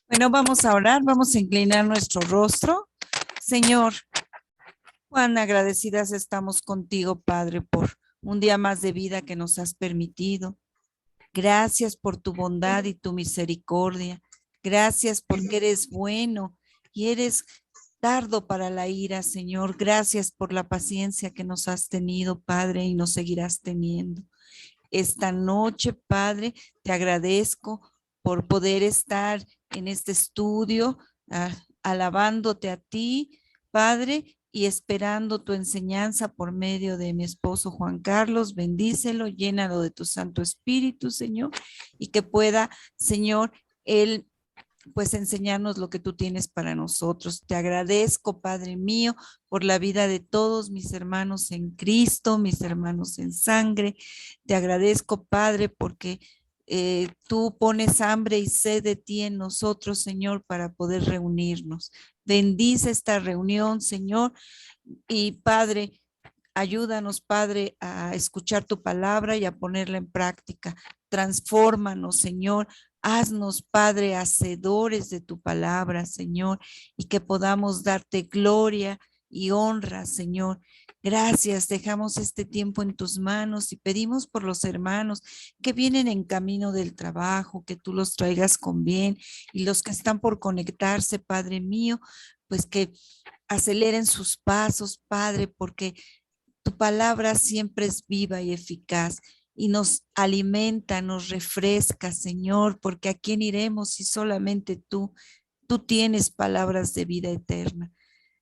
Bueno, vamos a orar, vamos a inclinar nuestro rostro. Señor, cuán agradecidas estamos contigo, Padre, por un día más de vida que nos has permitido. Gracias por tu bondad y tu misericordia. Gracias porque eres bueno y eres tardo para la ira, Señor. Gracias por la paciencia que nos has tenido, Padre, y nos seguirás teniendo. Esta noche, Padre, te agradezco por poder estar en este estudio, alabándote a ti, Padre, y esperando tu enseñanza por medio de mi esposo Juan Carlos. Bendícelo, llénalo de tu Santo Espíritu, Señor, y que pueda, Señor, él pues enseñarnos lo que tú tienes para nosotros. Te agradezco, Padre mío, por la vida de todos mis hermanos en Cristo, mis hermanos en sangre. Te agradezco, Padre, porque tú pones hambre y sed de ti en nosotros, Señor, para poder reunirnos. Bendice esta reunión, Señor, y Padre, ayúdanos, Padre, a escuchar tu palabra y a ponerla en práctica. Transfórmanos, Señor. Haznos, Padre, hacedores de tu palabra, Señor, y que podamos darte gloria y honra, Señor. Gracias, dejamos este tiempo en tus manos y pedimos por los hermanos que vienen en camino del trabajo, que tú los traigas con bien, y los que están por conectarse, Padre mío, pues que aceleren sus pasos, Padre, porque tu palabra siempre es viva y eficaz y nos alimenta, nos refresca, Señor, porque ¿a quién iremos si solamente tú tienes palabras de vida eterna?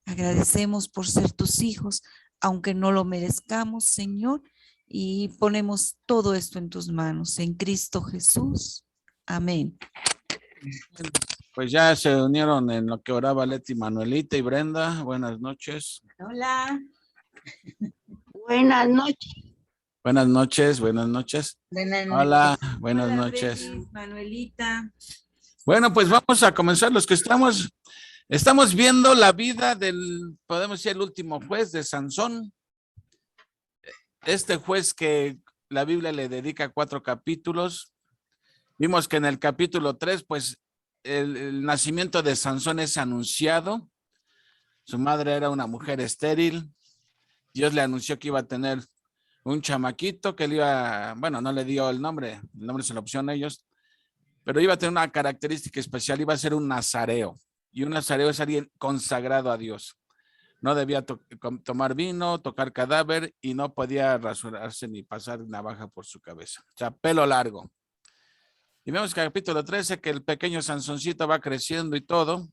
Agradecemos por ser tus hijos, aunque no lo merezcamos, Señor, y ponemos todo esto en tus manos, en Cristo Jesús. Amén. Pues ya se unieron en lo que oraba Leti, Manuelita y Brenda. Buenas noches. Hola. Buenas noches. Buenas noches, buenas noches. Buenas noches. Hola, buenas Hola, noches. Bretis, Manuelita. Bueno, pues vamos a comenzar. Los que estamos viendo la vida del, podemos decir, el último juez de Sansón. Este juez que la Biblia le dedica 4 capítulos. Vimos que en el capítulo 3, pues el nacimiento de Sansón es anunciado. Su madre era una mujer estéril. Dios le anunció que iba a tener un chamaquito que le iba, bueno, no le dio el nombre se lo opción a ellos, pero iba a tener una característica especial, iba a ser un nazareo, y un nazareo es alguien consagrado a Dios. No debía tomar vino, tocar cadáver, y no podía rasurarse ni pasar navaja por su cabeza, o sea, pelo largo. Y vemos que en el capítulo 13 que el pequeño Sansoncito va creciendo y todo,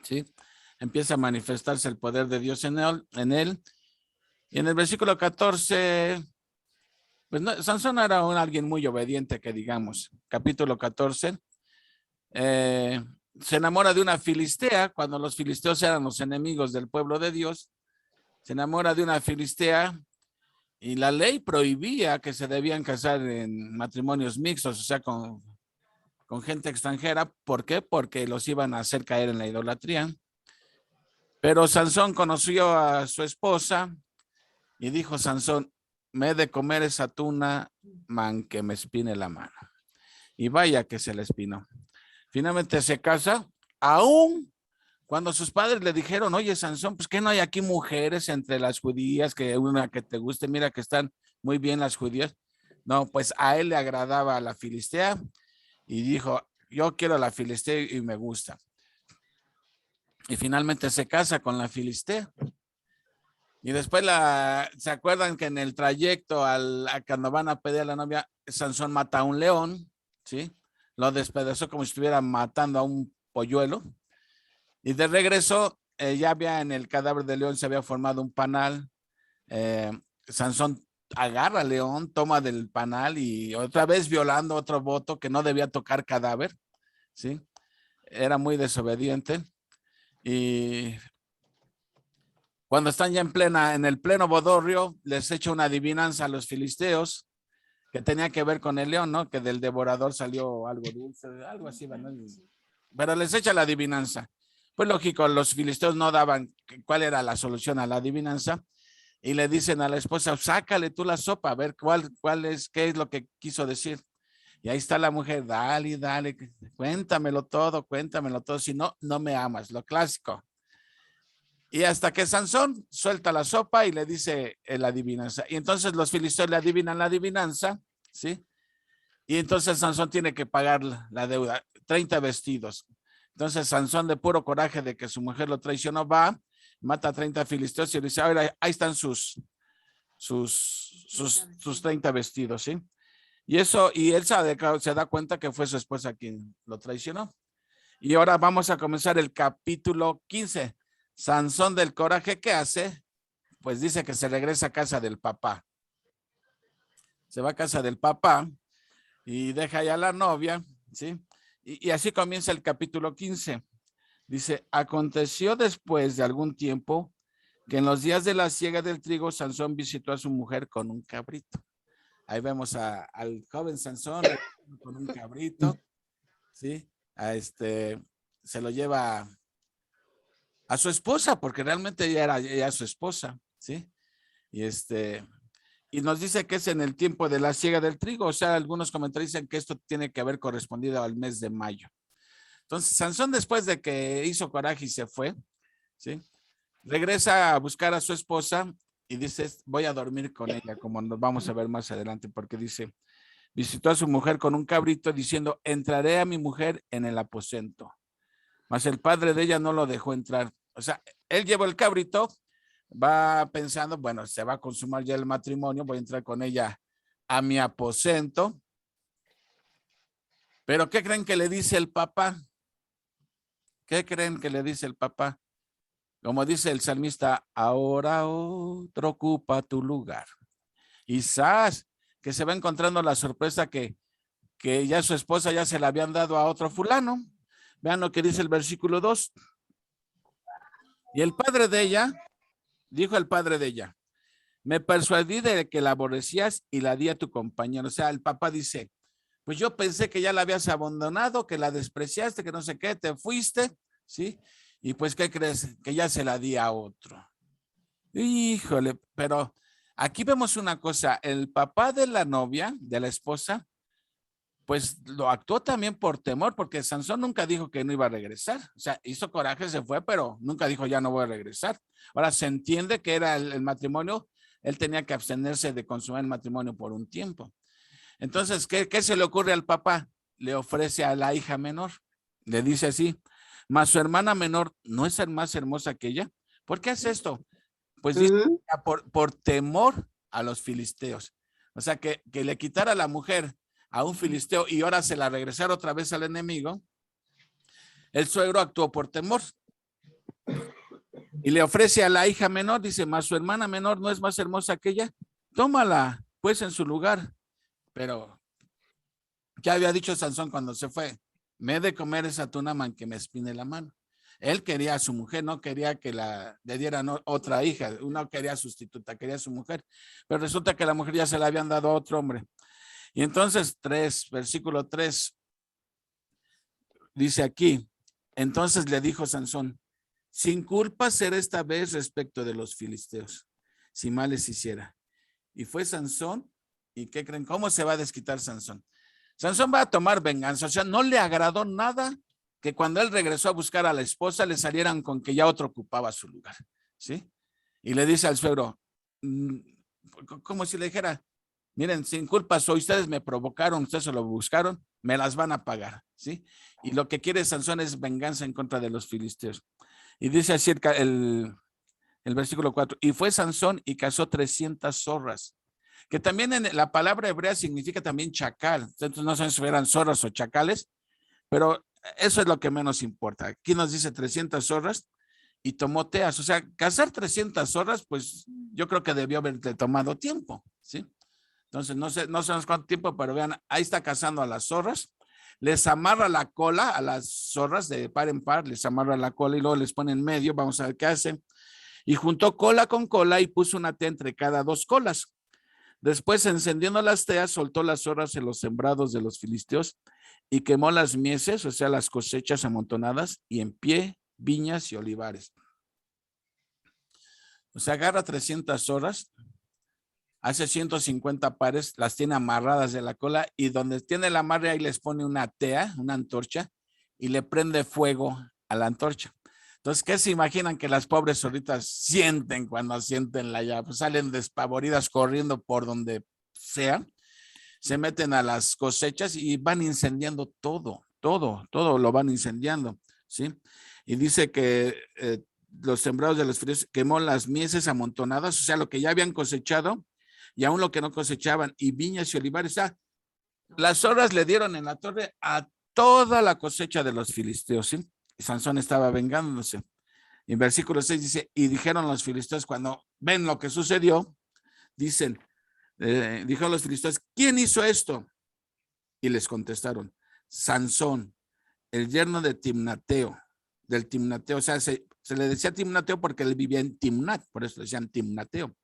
¿sí? Empieza a manifestarse el poder de Dios en él. Y en el versículo 14, pues no, Sansón era alguien muy obediente, que digamos. Capítulo 14, se enamora de una filistea, cuando los filisteos eran los enemigos del pueblo de Dios. Se enamora de una filistea y la ley prohibía que se debían casar en matrimonios mixtos, o sea, con gente extranjera. ¿Por qué? Porque los iban a hacer caer en la idolatría. Pero Sansón conoció a su esposa y dijo Sansón: me he de comer esa tuna, man que me espine la mano. Y vaya que se le espinó. Finalmente se casa, aún cuando sus padres le dijeron: oye, Sansón, pues que no hay aquí mujeres entre las judías, que una que te guste, mira que están muy bien las judías. No, pues a él le agradaba la filistea y dijo: yo quiero la filistea y me gusta. Y finalmente se casa con la filistea. Y después ¿se acuerdan que en el trayecto cuando van a pedir a la novia, Sansón mata a un león, ¿sí? Lo despedazó como si estuviera matando a un polluelo. Y de regreso, ya había en el cadáver del león, se había formado un panal. Sansón agarra al león, toma del panal y otra vez violando otro voto que no debía tocar cadáver, ¿sí? Era muy desobediente. Y cuando están ya en el pleno bodorrio, les echa una adivinanza a los filisteos que tenía que ver con el león, ¿no? Que del devorador salió algo dulce, algo así, ¿no? Pero les echa la adivinanza. Pues lógico, los filisteos no daban cuál era la solución a la adivinanza y le dicen a la esposa: sácale tú la sopa, a ver qué es lo que quiso decir. Y ahí está la mujer, dale, dale, cuéntamelo todo, si no, no me amas, lo clásico. Y hasta que Sansón suelta la sopa y le dice la adivinanza. Y entonces los filisteos le adivinan la adivinanza, ¿sí? Y entonces Sansón tiene que pagar la deuda, 30 vestidos. Entonces Sansón, de puro coraje de que su mujer lo traicionó, va, mata a 30 filisteos y le dice, ahora ahí están sus 30 vestidos, ¿sí? Y eso, y él se da cuenta que fue su esposa quien lo traicionó. Y ahora vamos a comenzar el capítulo 15. Sansón del coraje, ¿qué hace? Pues dice que se regresa a casa del papá. Se va a casa del papá y deja ya a la novia, ¿sí? Y así comienza el capítulo 15. Dice, aconteció después de algún tiempo que en los días de la siega del trigo, Sansón visitó a su mujer con un cabrito. Ahí vemos al joven Sansón con un cabrito, ¿sí? Se lo lleva a su esposa, porque realmente ella era ella su esposa, ¿sí? Y nos dice que es en el tiempo de la siega del trigo, o sea, algunos comentarios dicen que esto tiene que haber correspondido al mes de mayo. Entonces, Sansón, después de que hizo coraje y se fue, ¿sí? Regresa a buscar a su esposa y dice, voy a dormir con ella, como nos vamos a ver más adelante, porque dice, visitó a su mujer con un cabrito diciendo, entraré a mi mujer en el aposento. Mas el padre de ella no lo dejó entrar. O sea, él llevó el cabrito, va pensando, bueno, se va a consumar ya el matrimonio, voy a entrar con ella a mi aposento. Pero ¿qué creen que le dice el papá? ¿Qué creen que le dice el papá? Como dice el salmista, ahora otro ocupa tu lugar. Y ¡zas! Que se va encontrando la sorpresa que ya su esposa ya se la habían dado a otro fulano. Vean lo que dice el versículo 2. Y el padre de ella, dijo el padre de ella, me persuadí de que la aborrecías y la di a tu compañero. O sea, el papá dice, pues yo pensé que ya la habías abandonado, que la despreciaste, que no sé qué, te fuiste, ¿sí? Y pues, ¿qué crees? Que ya se la di a otro. Híjole, pero aquí vemos una cosa, el papá de la novia, de la esposa, pues lo actuó también por temor, porque Sansón nunca dijo que no iba a regresar. O sea, hizo coraje, se fue, pero nunca dijo ya no voy a regresar. Ahora se entiende que era el matrimonio, él tenía que abstenerse de consumar el matrimonio por un tiempo. Entonces, ¿qué se le ocurre al papá? Le ofrece a la hija menor. Le dice así, mas su hermana menor no es más hermosa que ella. ¿Por qué hace esto? Pues dice, por temor a los filisteos. O sea, que le quitara la mujer a un filisteo y ahora se la regresara otra vez al enemigo. El suegro actuó por temor. Y le ofrece a la hija menor, dice, mas su hermana menor no es más hermosa que ella. Tómala, pues, en su lugar. Pero ya había dicho Sansón cuando se fue, me he de comer esa tuna man que me espine la mano. Él quería a su mujer, no quería que le dieran otra hija, no quería sustituta, quería a su mujer, pero resulta que la mujer ya se la habían dado a otro hombre. Y entonces versículo 3, dice aquí, entonces le dijo Sansón, sin culpa será esta vez respecto de los filisteos, si mal les hiciera. Y fue Sansón, ¿y qué creen? ¿Cómo se va a desquitar Sansón? Sansón va a tomar venganza, o sea, no le agradó nada que cuando él regresó a buscar a la esposa le salieran con que ya otro ocupaba su lugar, ¿sí? Y le dice al suegro, como si le dijera, miren, sin culpa soy, ustedes me provocaron, ustedes se lo buscaron, me las van a pagar, ¿sí? Y lo que quiere Sansón es venganza en contra de los filisteos. Y dice así el versículo 4, y fue Sansón y cazó 300 zorras, que también en la palabra hebrea significa también chacal. Entonces no sé si eran zorras o chacales, pero eso es lo que menos importa. Aquí nos dice 300 zorras y tomó teas. O sea, cazar 300 zorras, pues yo creo que debió haberle tomado tiempo, ¿sí? Entonces no sé cuánto tiempo, pero vean, ahí está cazando a las zorras, les amarra la cola a las zorras de par en par, les amarra la cola y luego les pone en medio, vamos a ver qué hace. Y juntó cola con cola y puso una tea entre cada dos colas. Después, encendiendo las teas, soltó las zorras en los sembrados de los filisteos y quemó las mieses, o sea, las cosechas amontonadas, y en pie, viñas y olivares. O sea, agarra 300 zorras, hace 150 pares, las tiene amarradas de la cola y donde tiene el amarre ahí les pone una tea, una antorcha y le prende fuego a la antorcha. Entonces, ¿qué se imaginan que las pobres zorritas sienten cuando sienten la llama? Pues salen despavoridas corriendo por donde sea, se meten a las cosechas y van incendiando todo lo van incendiando, ¿sí? Y dice que los sembrados de los filisteos quemó las mieses amontonadas, o sea, lo que ya habían cosechado y aún lo que no cosechaban, y viñas y olivares. O sea, las zorras le dieron en la torre a toda la cosecha de los filisteos, ¿sí? Y Sansón estaba vengándose. En versículo 6 dice, y dijeron los filisteos cuando ven lo que sucedió, dicen, dijeron los filisteos, ¿quién hizo esto? Y les contestaron, Sansón, el yerno de Timnateo, del Timnateo, o sea, se le decía Timnateo porque él vivía en Timnat, por eso le decían Timnateo.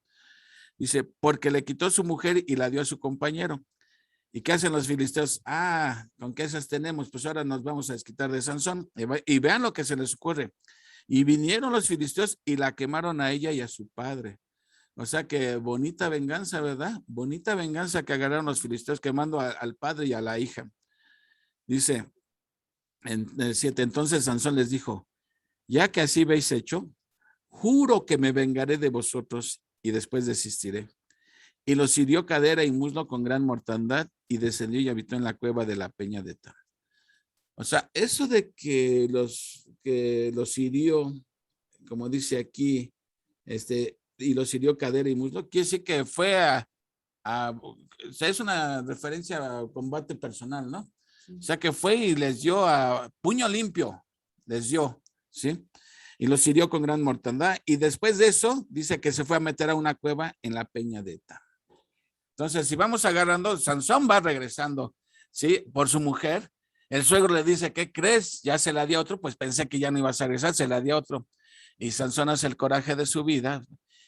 Dice, porque le quitó su mujer y la dio a su compañero. ¿Y qué hacen los filisteos? ¿Con qué esas tenemos? Pues ahora nos vamos a desquitar de Sansón. Y vean lo que se les ocurre. Y vinieron los filisteos y la quemaron a ella y a su padre. O sea que bonita venganza, ¿verdad? Bonita venganza que agarraron los filisteos quemando al padre y a la hija. Dice en el 7, entonces Sansón les dijo, ya que así habéis hecho, juro que me vengaré de vosotros y después desistiré. Y los hirió cadera y muslo con gran mortandad y descendió y habitó en la cueva de la peña de Tam. O sea, eso de que los hirió, como dice aquí, y los hirió cadera y muslo, quiere decir que fue o sea, es una referencia a combate personal, ¿no? O sea, que fue y les dio a puño limpio, les dio, ¿sí? Y los hirió con gran mortandad. Y después de eso, dice que se fue a meter a una cueva en la peña de Tam. Entonces, si vamos agarrando, Sansón va regresando, ¿sí? Por su mujer. El suegro le dice, ¿qué crees? Ya se la dio a otro, pues pensé que ya no ibas a regresar, se la dio a otro. Y Sansón hace el coraje de su vida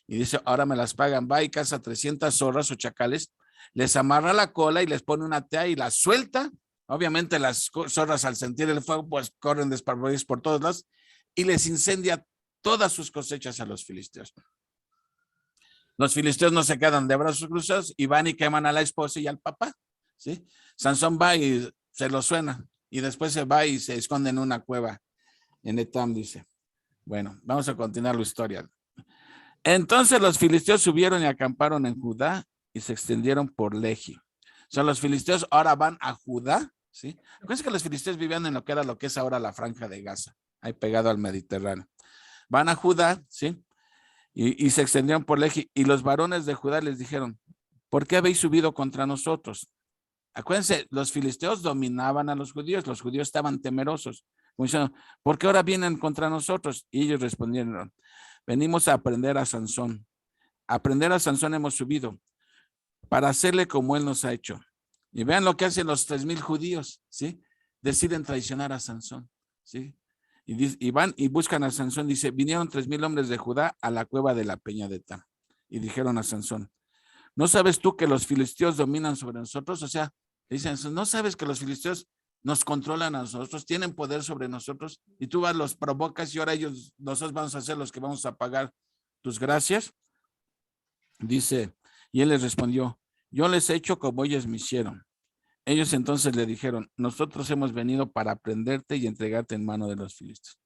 y dice, ahora me las pagan. Va y caza 300 zorras o chacales, les amarra la cola y les pone una tea y las suelta. Obviamente las zorras al sentir el fuego, pues corren despavoridas por todos lados y les incendia todas sus cosechas a los filisteos. Los filisteos no se quedan de brazos cruzados y van y queman a la esposa y al papá, ¿sí? Sansón va y se lo suena y después se va y se esconde en una cueva en Etam, dice. Bueno, vamos a continuar la historia. Entonces los filisteos subieron y acamparon en Judá y se extendieron por Lehi. O sea, los filisteos ahora van a Judá, ¿sí? Acuérdense que los filisteos vivían en lo que es ahora la Franja de Gaza, ahí pegado al Mediterráneo. Van a Judá, ¿sí? Y se extendieron por Lehi. Y los varones de Judá les dijeron, ¿por qué habéis subido contra nosotros? Acuérdense, los filisteos dominaban a los judíos estaban temerosos. ¿Por qué ahora vienen contra nosotros? Y ellos respondieron, venimos a aprender a Sansón. A aprender a Sansón hemos subido para hacerle como él nos ha hecho. Y vean lo que hacen los 3,000 judíos, ¿sí? Deciden traicionar a Sansón, ¿sí? Y van y buscan a Sansón. Dice, vinieron 3,000 hombres de Judá a la cueva de la peña de Tam. Y dijeron a Sansón, ¿no sabes tú que los filisteos dominan sobre nosotros? O sea, dicen, ¿no sabes que los filisteos nos controlan a nosotros, tienen poder sobre nosotros? Y tú vas, los provocas y ahora nosotros vamos a ser los que vamos a pagar tus gracias. Dice, y él les respondió, yo les he hecho como ellos me hicieron. Ellos entonces le dijeron, nosotros hemos venido para prenderte y entregarte en mano de los filisteos.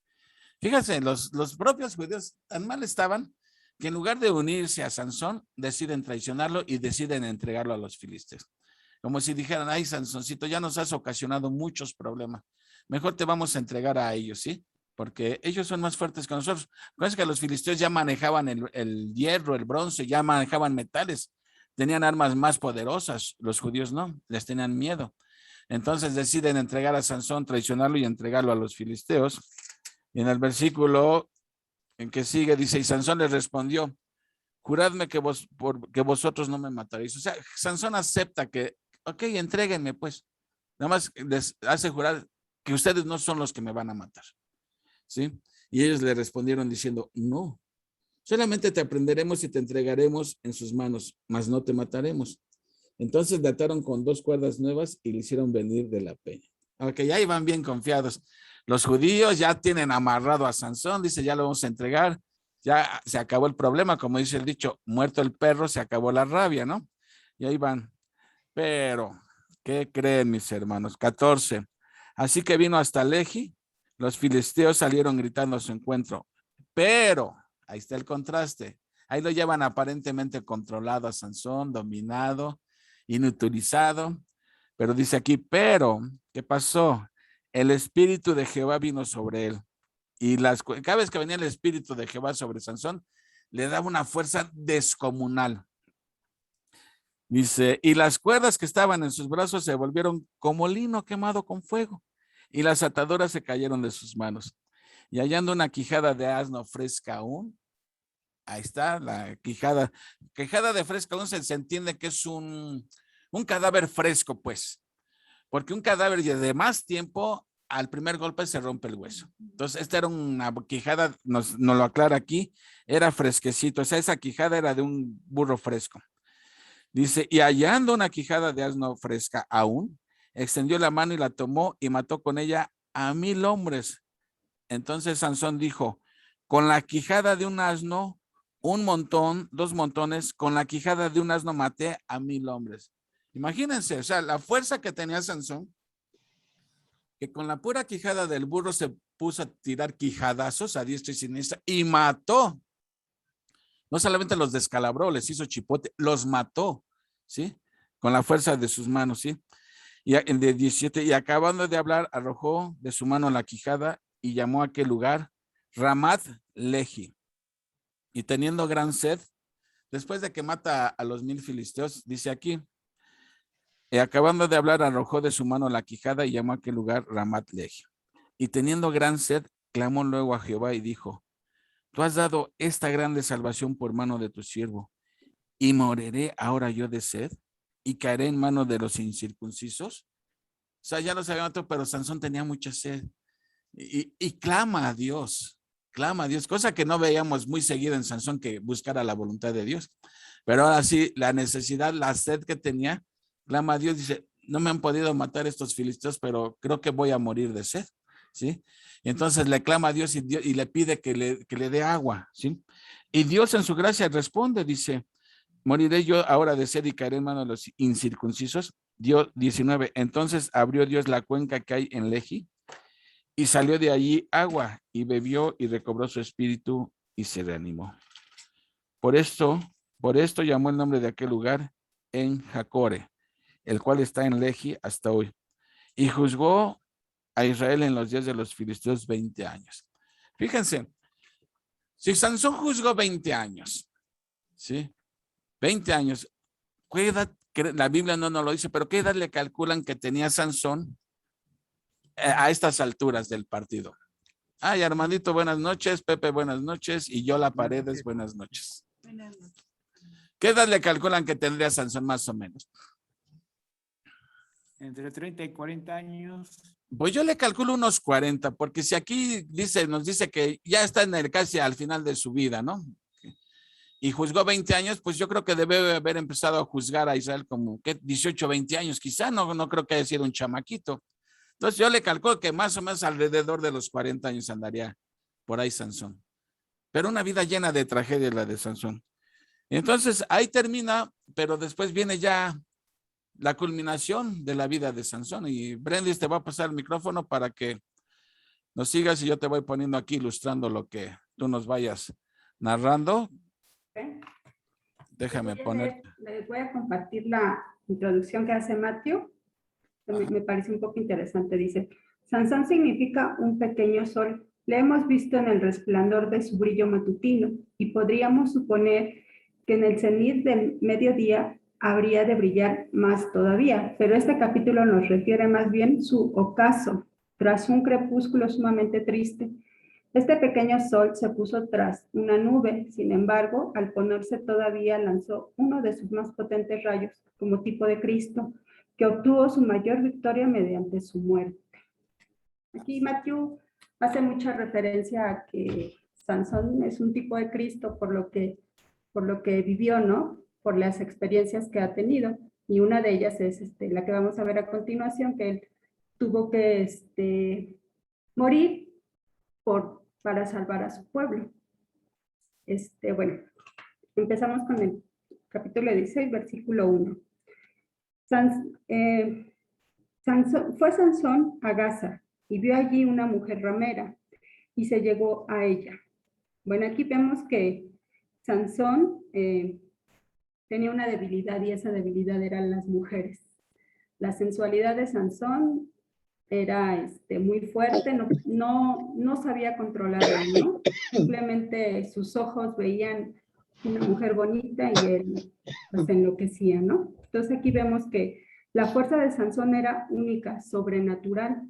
Fíjense, los propios judíos tan mal estaban que en lugar de unirse a Sansón, deciden traicionarlo y deciden entregarlo a los filisteos. Como si dijeran, ay, Sansoncito, ya nos has ocasionado muchos problemas. Mejor te vamos a entregar a ellos, ¿sí? Porque ellos son más fuertes que nosotros. Acuérdense que los filisteos ya manejaban el hierro, el bronce, ya manejaban metales. Tenían armas más poderosas. Los judíos no, les tenían miedo. Entonces deciden entregar a Sansón, traicionarlo y entregarlo a los filisteos. Y en el versículo en que sigue, dice, y Sansón les respondió, juradme que vosotros no me mataréis. O sea, Sansón acepta que, ok, entréguenme pues. Nada más les hace jurar que ustedes no son los que me van a matar. ¿Sí? Y ellos le respondieron diciendo, no, solamente te aprenderemos y te entregaremos en sus manos, mas no te mataremos. Entonces le ataron con 2 cuerdas nuevas y le hicieron venir de la peña. Ok, ya iban bien confiados. Los judíos ya tienen amarrado a Sansón, dice, ya lo vamos a entregar. ya se acabó el problema, como dice el dicho, muerto el perro, se acabó la rabia, ¿no? Y ahí van. Pero, ¿qué creen mis hermanos? 14. Así que vino hasta Lehi, los filisteos salieron gritando a su encuentro. Pero, ahí está el contraste. Ahí lo llevan aparentemente controlado a Sansón, dominado, inutilizado. Pero dice aquí, pero, ¿qué pasó? El espíritu de Jehová vino sobre él. Y cada vez que venía el espíritu de Jehová sobre Sansón, le daba una fuerza descomunal. Dice, y las cuerdas que estaban en sus brazos se volvieron como lino quemado con fuego, y las ataduras se cayeron de sus manos. Y hallando una quijada de asno fresca aún, ahí está la quijada. Quijada de fresca aún se entiende que es un cadáver fresco, pues, porque un cadáver de más tiempo, al primer golpe se rompe el hueso. Entonces, esta era una quijada, nos lo aclara aquí, era fresquecito, o sea, esa quijada era de un burro fresco. Dice, y hallando una quijada de asno fresca aún, extendió la mano y la tomó y mató con ella a 1000 hombres. Entonces Sansón dijo, con la quijada de un asno, un montón, 2 montones, con la quijada de un asno maté a 1000 hombres. Imagínense, o sea, la fuerza que tenía Sansón, que con la pura quijada del burro se puso a tirar quijadazos a diestra y siniestra y mató. No solamente los descalabró, les hizo chipote, los mató, ¿sí? Con la fuerza de sus manos, ¿sí? Y el de 17, y acabando de hablar, arrojó de su mano la quijada y llamó a aquel lugar Ramat Lehi. Y teniendo gran sed, después de que mata a los 1000 filisteos, dice aquí, y acabando de hablar, arrojó de su mano la quijada y llamó a aquel lugar Ramat Lehi. Y teniendo gran sed, clamó luego a Jehová y dijo, tú has dado esta grande salvación por mano de tu siervo, y moriré ahora yo de sed, y caeré en mano de los incircuncisos. O sea, ya lo sabían otro, pero Sansón tenía mucha sed. Y clama a Dios, cosa que no veíamos muy seguido en Sansón, que buscara la voluntad de Dios. Pero ahora sí, la necesidad, la sed que tenía, clama a Dios, dice, no me han podido matar estos filisteos, pero creo que voy a morir de sed, ¿sí? Y entonces le clama a Dios y le pide que le dé agua, ¿sí? Y Dios en su gracia responde, dice, moriré yo ahora de sed y caeré en manos de los incircuncisos. Dios 19, entonces abrió Dios la cuenca que hay en Lehi y salió de allí agua y bebió y recobró su espíritu y se reanimó. Por esto llamó el nombre de aquel lugar En Jacore, el cual está en Lehi hasta hoy. Y juzgó a Israel en los días de los filisteos 20 años. Fíjense, si Sansón juzgó 20 años, ¿sí? 20 años, ¿qué edad? La Biblia no nos lo dice, pero ¿qué edad le calculan que tenía Sansón a estas alturas del partido? Ay, Armandito, buenas noches. Pepe, buenas noches. Y Yola Paredes, buenas noches. ¿Qué edad le calculan que tendría Sansón más o menos? Entre 30 y 40 años. Pues yo le calculo unos 40, porque si aquí nos dice que ya está casi al final de su vida, ¿no? Y juzgó 20 años, pues yo creo que debe haber empezado a juzgar a Israel como, ¿qué? 18, 20 años, quizá, no creo que haya sido un chamaquito. Entonces yo le calculo que más o menos alrededor de los 40 años andaría por ahí Sansón. Pero una vida llena de tragedia la de Sansón. Entonces ahí termina, pero después viene ya la culminación de la vida de Sansón. Y Brendis, te va a pasar el micrófono para que nos sigas y yo te voy poniendo aquí ilustrando lo que tú nos vayas narrando. ¿Okay? Déjame poner. Les voy a compartir la introducción que hace Matthew. Me parece un poco interesante. Dice, Sansón significa un pequeño sol. Le hemos visto en el resplandor de su brillo matutino y podríamos suponer que en el cenit del mediodía habría de brillar más todavía, pero este capítulo nos refiere más bien su ocaso, tras un crepúsculo sumamente triste. Este pequeño sol se puso tras una nube, sin embargo, al ponerse todavía lanzó uno de sus más potentes rayos, como tipo de Cristo, que obtuvo su mayor victoria mediante su muerte. Aquí Matthew hace mucha referencia a que Sansón es un tipo de Cristo por lo que vivió, ¿no? Por las experiencias que ha tenido. Y una de ellas es la que vamos a ver a continuación, que él tuvo que morir para salvar a su pueblo. Bueno, empezamos con el capítulo 16, versículo 1. Fue Sansón a Gaza y vio allí una mujer ramera y se llegó a ella. Bueno, aquí vemos que Sansón tenía una debilidad y esa debilidad eran las mujeres. La sensualidad de Sansón era muy fuerte, no sabía controlarla, ¿no? Simplemente sus ojos veían una mujer bonita y él pues enloquecía, ¿no? Entonces aquí vemos que la fuerza de Sansón era única, sobrenatural,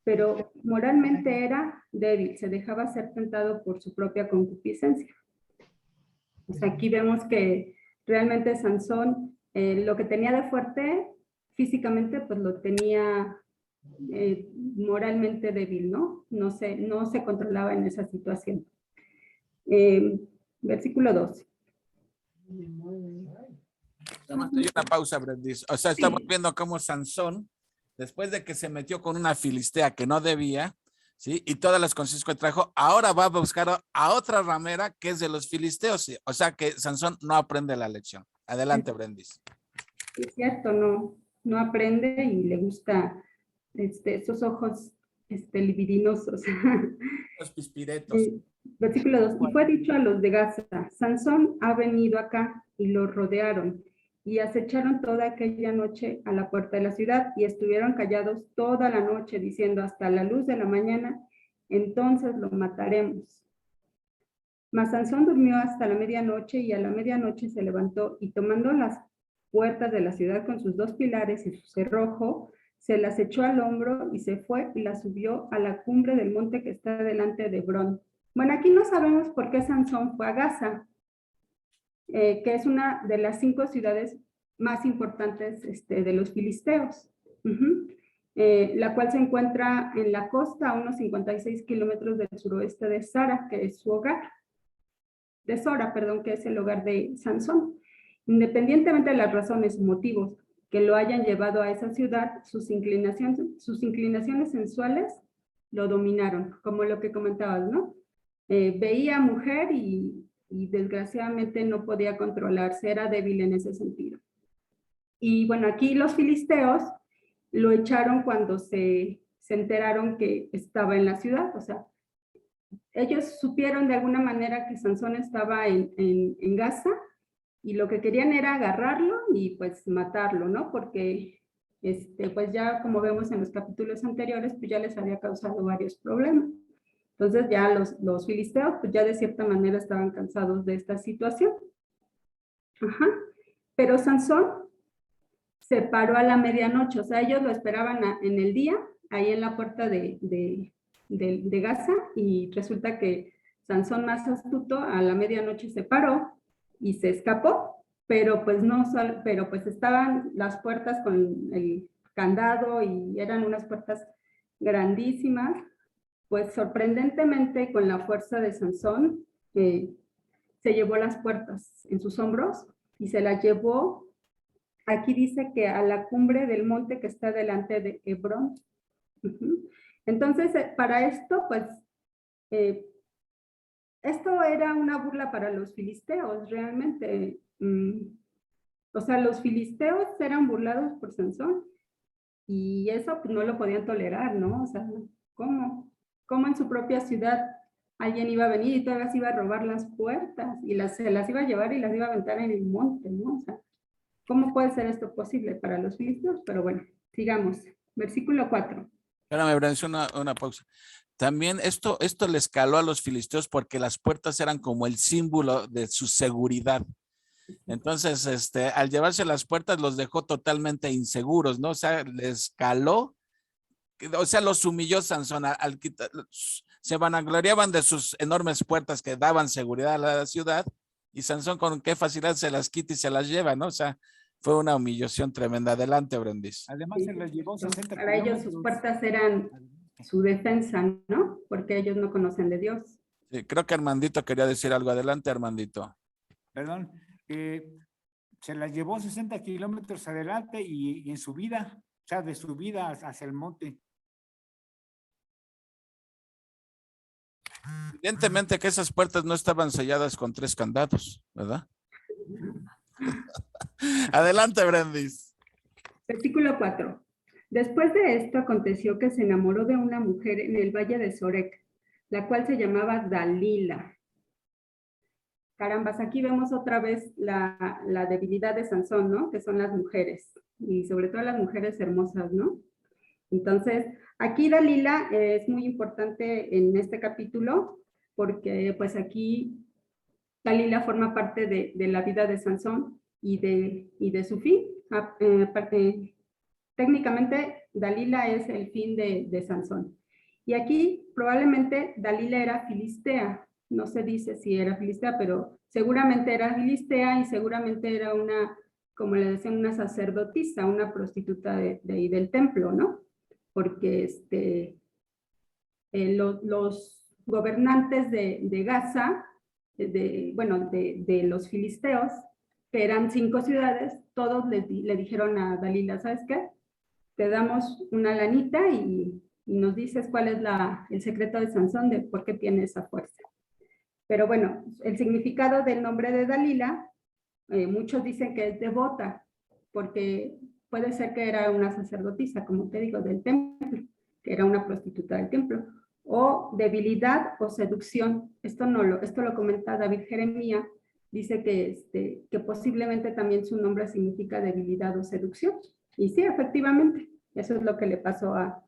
pero moralmente era débil, se dejaba ser tentado por su propia concupiscencia. O sea, aquí vemos que realmente Sansón lo que tenía de fuerte físicamente, pues lo tenía moralmente débil, ¿no? No se controlaba en esa situación. Versículo 2. Estamos en una pausa, Brendis. O sea, estamos viendo cómo Sansón, después de que se metió con una filistea que no debía, ¿sí? Y todas las consecuencias que trajo, ahora va a buscar a otra ramera que es de los filisteos. ¿Sí? O sea que Sansón no aprende la lección. Adelante, Brendis. Es cierto, no aprende y le gusta esos ojos libidinosos. Los pispiretos. Versículo 2. Y fue dicho a los de Gaza, Sansón ha venido acá, y lo rodearon, y acecharon toda aquella noche a la puerta de la ciudad, y estuvieron callados toda la noche, diciendo hasta la luz de la mañana, entonces lo mataremos. Mas Sansón durmió hasta la medianoche, y a la medianoche se levantó, y tomando las puertas de la ciudad con sus 2 pilares y su cerrojo, se las echó al hombro y se fue y las subió a la cumbre del monte que está delante de Hebrón. Bueno, aquí no sabemos por qué Sansón fue a Gaza, que es una de las 5 ciudades más importantes de los filisteos, la cual se encuentra en la costa a unos 56 kilómetros del suroeste de Sora, que es su hogar. De Sora, perdón, que es el hogar de Sansón. Independientemente de las razones o motivos que lo hayan llevado a esa ciudad, sus inclinaciones sensuales lo dominaron, como lo que comentabas, ¿no? Veía mujer y desgraciadamente no podía controlarse, era débil en ese sentido. Y bueno, aquí los filisteos lo echaron cuando se enteraron que estaba en la ciudad, o sea, ellos supieron de alguna manera que Sansón estaba en Gaza y lo que querían era agarrarlo y pues matarlo, ¿no? Porque pues ya como vemos en los capítulos anteriores, pues ya les había causado varios problemas. Entonces ya los filisteos pues ya de cierta manera estaban cansados de esta situación. Ajá. Pero Sansón se paró a la medianoche, o sea, ellos lo esperaban en el día, ahí en la puerta de Gaza, y resulta que Sansón, más astuto, a la medianoche se paró y se escapó, pero pues estaban las puertas con el candado y eran unas puertas grandísimas. Pues sorprendentemente, con la fuerza de Sansón, se llevó las puertas en sus hombros y se las llevó, aquí dice que a la cumbre del monte que está delante de Hebrón. Entonces, para esto, pues, esto era una burla para los filisteos, realmente. O sea, los filisteos eran burlados por Sansón y eso pues, no lo podían tolerar, ¿no? O sea, ¿cómo en su propia ciudad alguien iba a venir y todavía se iba a robar las puertas y se las iba a llevar y las iba a aventar en el monte, ¿no? O sea, ¿cómo puede ser esto posible para los filisteos? Pero bueno, sigamos. Versículo 4. Espérame, Brendis, una pausa. También esto le escaló a los filisteos porque las puertas eran como el símbolo de su seguridad. Entonces, al llevarse las puertas los dejó totalmente inseguros, ¿no? O sea, les caló, o sea, los humilló Sansón al quitar, se vanagloriaban de sus enormes puertas que daban seguridad a la ciudad y Sansón con qué facilidad se las quita y se las lleva, ¿no? O sea, fue una humillación tremenda. Adelante, Brendis. Además, se les llevó 60 Para ellos sus puertas eran su defensa, ¿no? Porque ellos no conocen de Dios. Sí, creo que Armandito quería decir algo. Adelante, Armandito. Perdón, se las llevó 60 kilómetros adelante y en su vida, o sea, de su vida hacia el monte. Evidentemente que esas puertas no estaban selladas con 3 candados, ¿verdad? Adelante, Brendis. Versículo 4. Después de esto aconteció que se enamoró de una mujer en el valle de Sorek, la cual se llamaba Dalila. Carambas, aquí vemos otra vez la debilidad de Sansón, ¿no? Que son las mujeres, y sobre todo las mujeres hermosas, ¿no? Entonces, aquí Dalila es muy importante en este capítulo, porque pues aquí Dalila forma parte de la vida de Sansón y de su fin. Técnicamente, Dalila es el fin de Sansón. Y aquí probablemente Dalila era filistea. No se dice si era filistea, pero seguramente era filistea y seguramente era una, como le decían, una sacerdotisa, una prostituta de ahí del templo, ¿no? Porque los gobernantes de Gaza, de los filisteos, que eran 5 ciudades, todos le dijeron a Dalila, ¿sabes qué? Te damos una lanita y nos dices cuál es el secreto de Sansón, de por qué tiene esa fuerza. Pero bueno, el significado del nombre de Dalila, muchos dicen que es devota, porque puede ser que era una sacerdotisa, como te digo, del templo, que era una prostituta del templo, o debilidad o seducción. Esto lo comenta David Jeremías, dice que posiblemente también su nombre significa debilidad o seducción. Y sí, efectivamente, eso es lo que le pasó a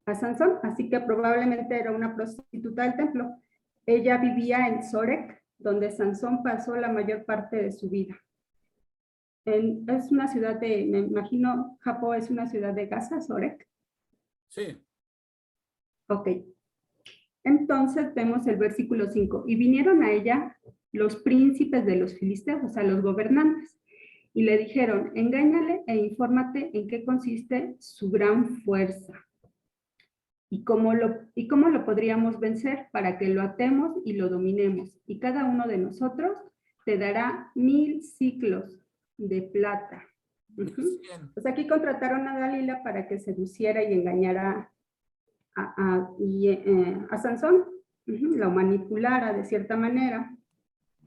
Sansón, así que probablemente era una prostituta del templo. Ella vivía en Sorek, donde Sansón pasó la mayor parte de su vida. Es una ciudad me imagino, Japón es una ciudad de Gaza, Sorek. Sí. Ok. Entonces vemos el versículo 5. Y vinieron a ella los príncipes de los filisteos, o sea, los gobernantes, y le dijeron, engáñale e infórmate en qué consiste su gran fuerza. ¿Y cómo lo podríamos vencer? Para que lo atemos y lo dominemos. Y cada uno de nosotros te dará 1000 ciclos de plata. Pues aquí contrataron a Dalila para que seduciera y engañara a Sansón, lo manipulara de cierta manera,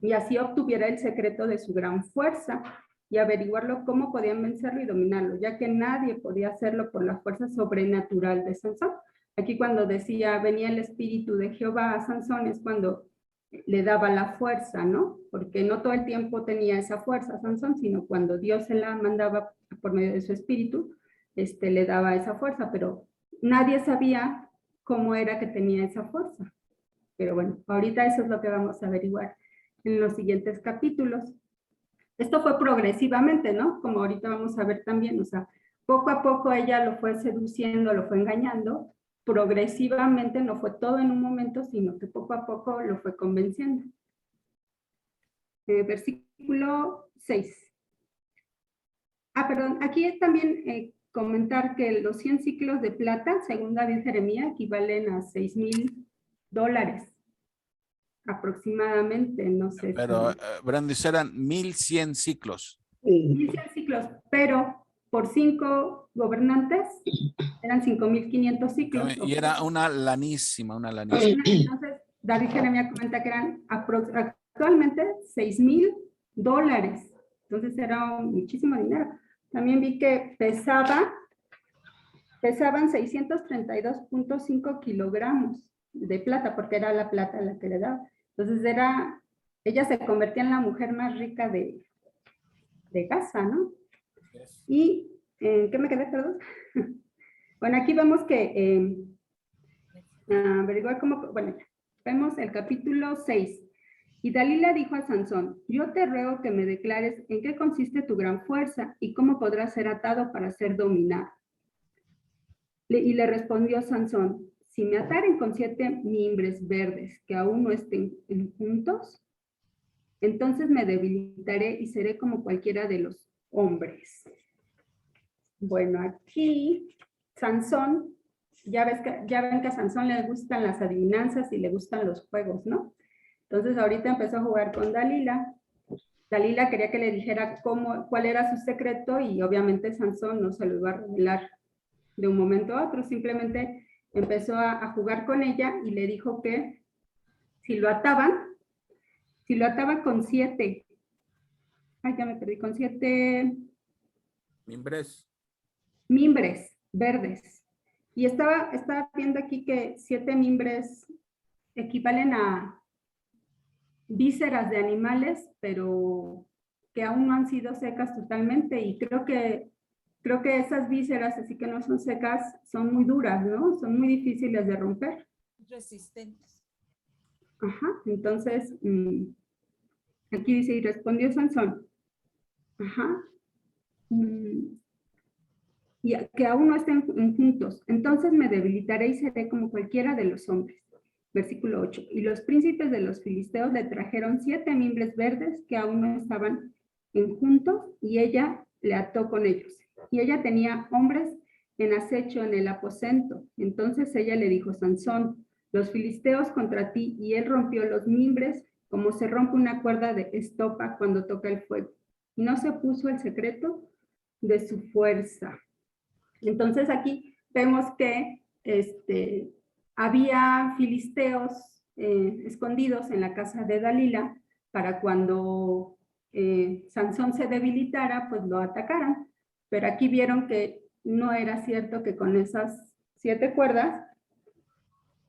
y así obtuviera el secreto de su gran fuerza y averiguarlo cómo podían vencerlo y dominarlo, ya que nadie podía hacerlo por la fuerza sobrenatural de Sansón. Aquí cuando decía, venía el espíritu de Jehová a Sansón, es cuando le daba la fuerza, ¿no? Porque no todo el tiempo tenía esa fuerza Sansón, sino cuando Dios se la mandaba por medio de su espíritu, le daba esa fuerza, pero nadie sabía cómo era que tenía esa fuerza. Pero bueno, ahorita eso es lo que vamos a averiguar en los siguientes capítulos. Esto fue progresivamente, ¿no? Como ahorita vamos a ver también, o sea, poco a poco ella lo fue seduciendo, lo fue engañando, progresivamente, no fue todo en un momento, sino que poco a poco lo fue convenciendo. Versículo 6. Perdón, aquí es también comentar que los 100 ciclos de plata, según David Jeremías, equivalen a $6,000 aproximadamente, no sé. Pero, Brandis, eran 1100 ciclos. 1100 ciclos, pero por 5 gobernantes eran 5,500 ciclos. Y era una lanísima, una lanísima. Entonces, David Jeremías comenta que eran actualmente $6,000. Entonces era muchísimo dinero. También vi que pesaban 632.5 kilogramos de plata, porque era la plata la que le daba. Entonces ella se convertía en la mujer más rica de Gaza, ¿no? Y, ¿qué me quedé, perdón? Bueno, aquí vemos que, averiguar cómo, bueno, vemos el capítulo 6. Y Dalila dijo a Sansón, yo te ruego que me declares en qué consiste tu gran fuerza y cómo podrás ser atado para ser dominado. Y le respondió Sansón, si me ataren con 7 mimbres verdes que aún no estén juntos, entonces me debilitaré y seré como cualquiera de los hombres. Bueno, aquí Sansón, ya ven que a Sansón le gustan las adivinanzas y le gustan los juegos, ¿no? Entonces ahorita empezó a jugar con Dalila. Dalila quería que le dijera cuál era su secreto y obviamente Sansón no se lo iba a revelar de un momento a otro, simplemente empezó a jugar con ella y le dijo que si lo ataban con 7, ya me perdí, con 7 Mimbres. mimbres verdes. Y estaba viendo aquí que 7 mimbres equivalen a vísceras de animales, pero que aún no han sido secas totalmente, y creo que esas vísceras, así que no son secas, son muy duras, ¿no? Son muy difíciles de romper. Resistentes. Ajá, entonces, aquí dice, y respondió Sansón, ajá, y que aún no estén juntos, entonces me debilitaré y seré como cualquiera de los hombres. Versículo 8, y los príncipes de los filisteos le trajeron 7 mimbres verdes que aún no estaban juntos, y ella le ató con ellos. Y ella tenía hombres en acecho en el aposento. Entonces ella le dijo, Sansón, los filisteos contra ti, y él rompió los mimbres como se rompe una cuerda de estopa cuando toca el fuego. Y no se puso el secreto de su fuerza. Entonces aquí vemos que había filisteos escondidos en la casa de Dalila para cuando Sansón se debilitara, pues lo atacaran. Pero aquí vieron que no era cierto que con esas 7 cuerdas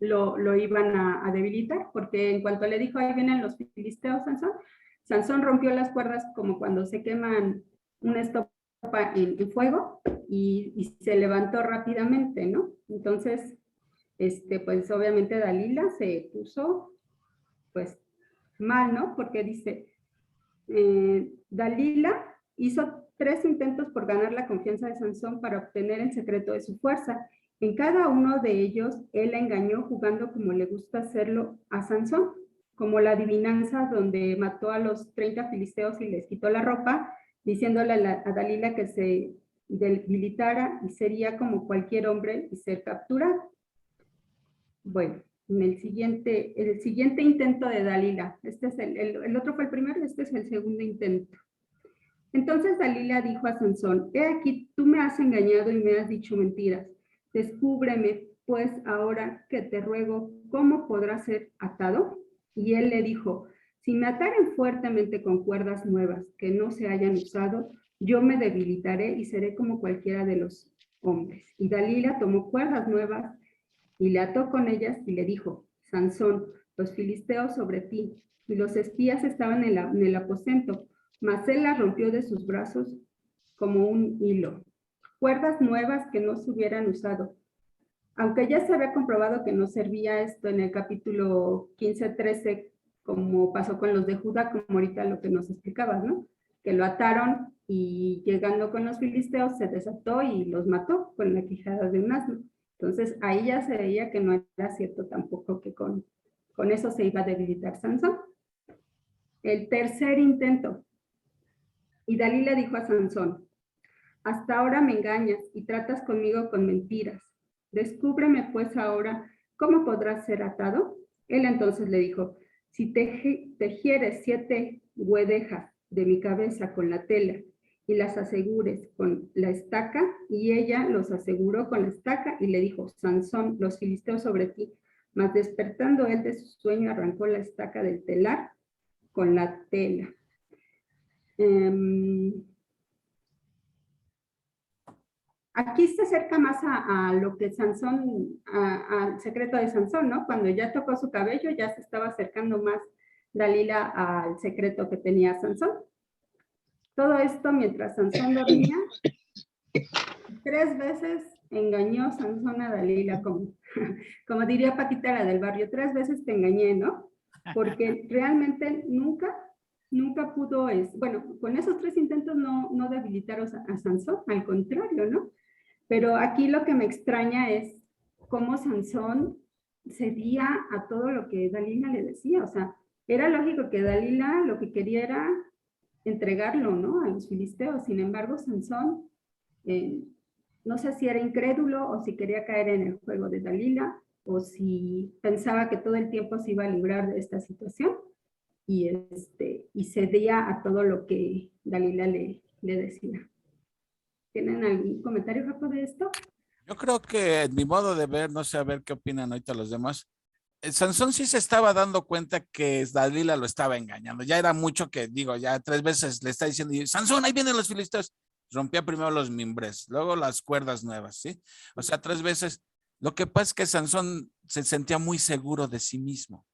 lo iban a debilitar, porque en cuanto le dijo, ahí vienen los filisteos, Sansón rompió las cuerdas como cuando se queman una estopa en fuego y se levantó rápidamente, ¿no? Entonces, pues obviamente Dalila se puso pues mal, ¿no? Porque dice, Dalila hizo 3 intentos por ganar la confianza de Sansón para obtener el secreto de su fuerza. En cada uno de ellos, él la engañó jugando como le gusta hacerlo a Sansón, como la adivinanza donde mató a los 30 filisteos y les quitó la ropa, diciéndole a Dalila que se debilitara y sería como cualquier hombre y ser capturado. Bueno, en el siguiente intento de Dalila, este es el otro fue el primero, este es el segundo intento. Entonces Dalila dijo a Sansón, he aquí, tú me has engañado y me has dicho mentiras. Descúbreme, pues, ahora que te ruego, ¿cómo podrá ser atado? Y él le dijo, si me ataren fuertemente con cuerdas nuevas que no se hayan usado, yo me debilitaré y seré como cualquiera de los hombres. Y Dalila tomó cuerdas nuevas y le ató con ellas y le dijo, Sansón, los filisteos sobre ti, y los espías estaban en el aposento, mas él las rompió de sus brazos como un hilo. Cuerdas nuevas que no se hubieran usado. Aunque ya se había comprobado que no servía esto en el capítulo 15-13, como pasó con los de Judá, como ahorita lo que nos explicabas, ¿no? Que lo ataron y llegando con los filisteos se desató y los mató con la quijada de un asno. Entonces ahí ya se veía que no era cierto tampoco que con eso se iba a debilitar Sansón. El tercer intento. Y Dalila dijo a Sansón, hasta ahora me engañas y tratas conmigo con mentiras. Descúbreme pues ahora cómo podrás ser atado. Él entonces le dijo, si tejieres 7 guedejas de mi cabeza con la tela y las asegures con la estaca, y ella los aseguró con la estaca y le dijo, Sansón, los filisteos sobre ti. Mas despertando él de su sueño, arrancó la estaca del telar con la tela. Aquí se acerca más a lo que Sansón, al secreto de Sansón, ¿no? Cuando ya tocó su cabello, ya se estaba acercando más Dalila al secreto que tenía Sansón. Todo esto mientras Sansón dormía, 3 veces engañó Sansón a Dalila, como diría Paquita la del barrio, 3 veces te engañé, ¿no? Porque realmente nunca pudo, bueno, con esos 3 intentos no debilitaron a Sansón, al contrario, ¿no? Pero aquí lo que me extraña es cómo Sansón cedía a todo lo que Dalila le decía. O sea, era lógico que Dalila lo que quería era entregarlo, ¿no? A los filisteos. Sin embargo, Sansón, no sé si era incrédulo o si quería caer en el juego de Dalila o si pensaba que todo el tiempo se iba a librar de esta situación y cedía a todo lo que Dalila le decía. ¿Tienen algún comentario, Jaco, de esto? Yo creo que en mi modo de ver, no sé a ver qué opinan ahorita los demás, Sansón sí se estaba dando cuenta que Dalila lo estaba engañando. Ya era mucho que, digo, ya 3 veces le está diciendo, Sansón, ahí vienen los filisteos. Rompía primero los mimbres, luego las cuerdas nuevas, ¿sí? O sea, 3 veces. Lo que pasa es que Sansón se sentía muy seguro de sí mismo.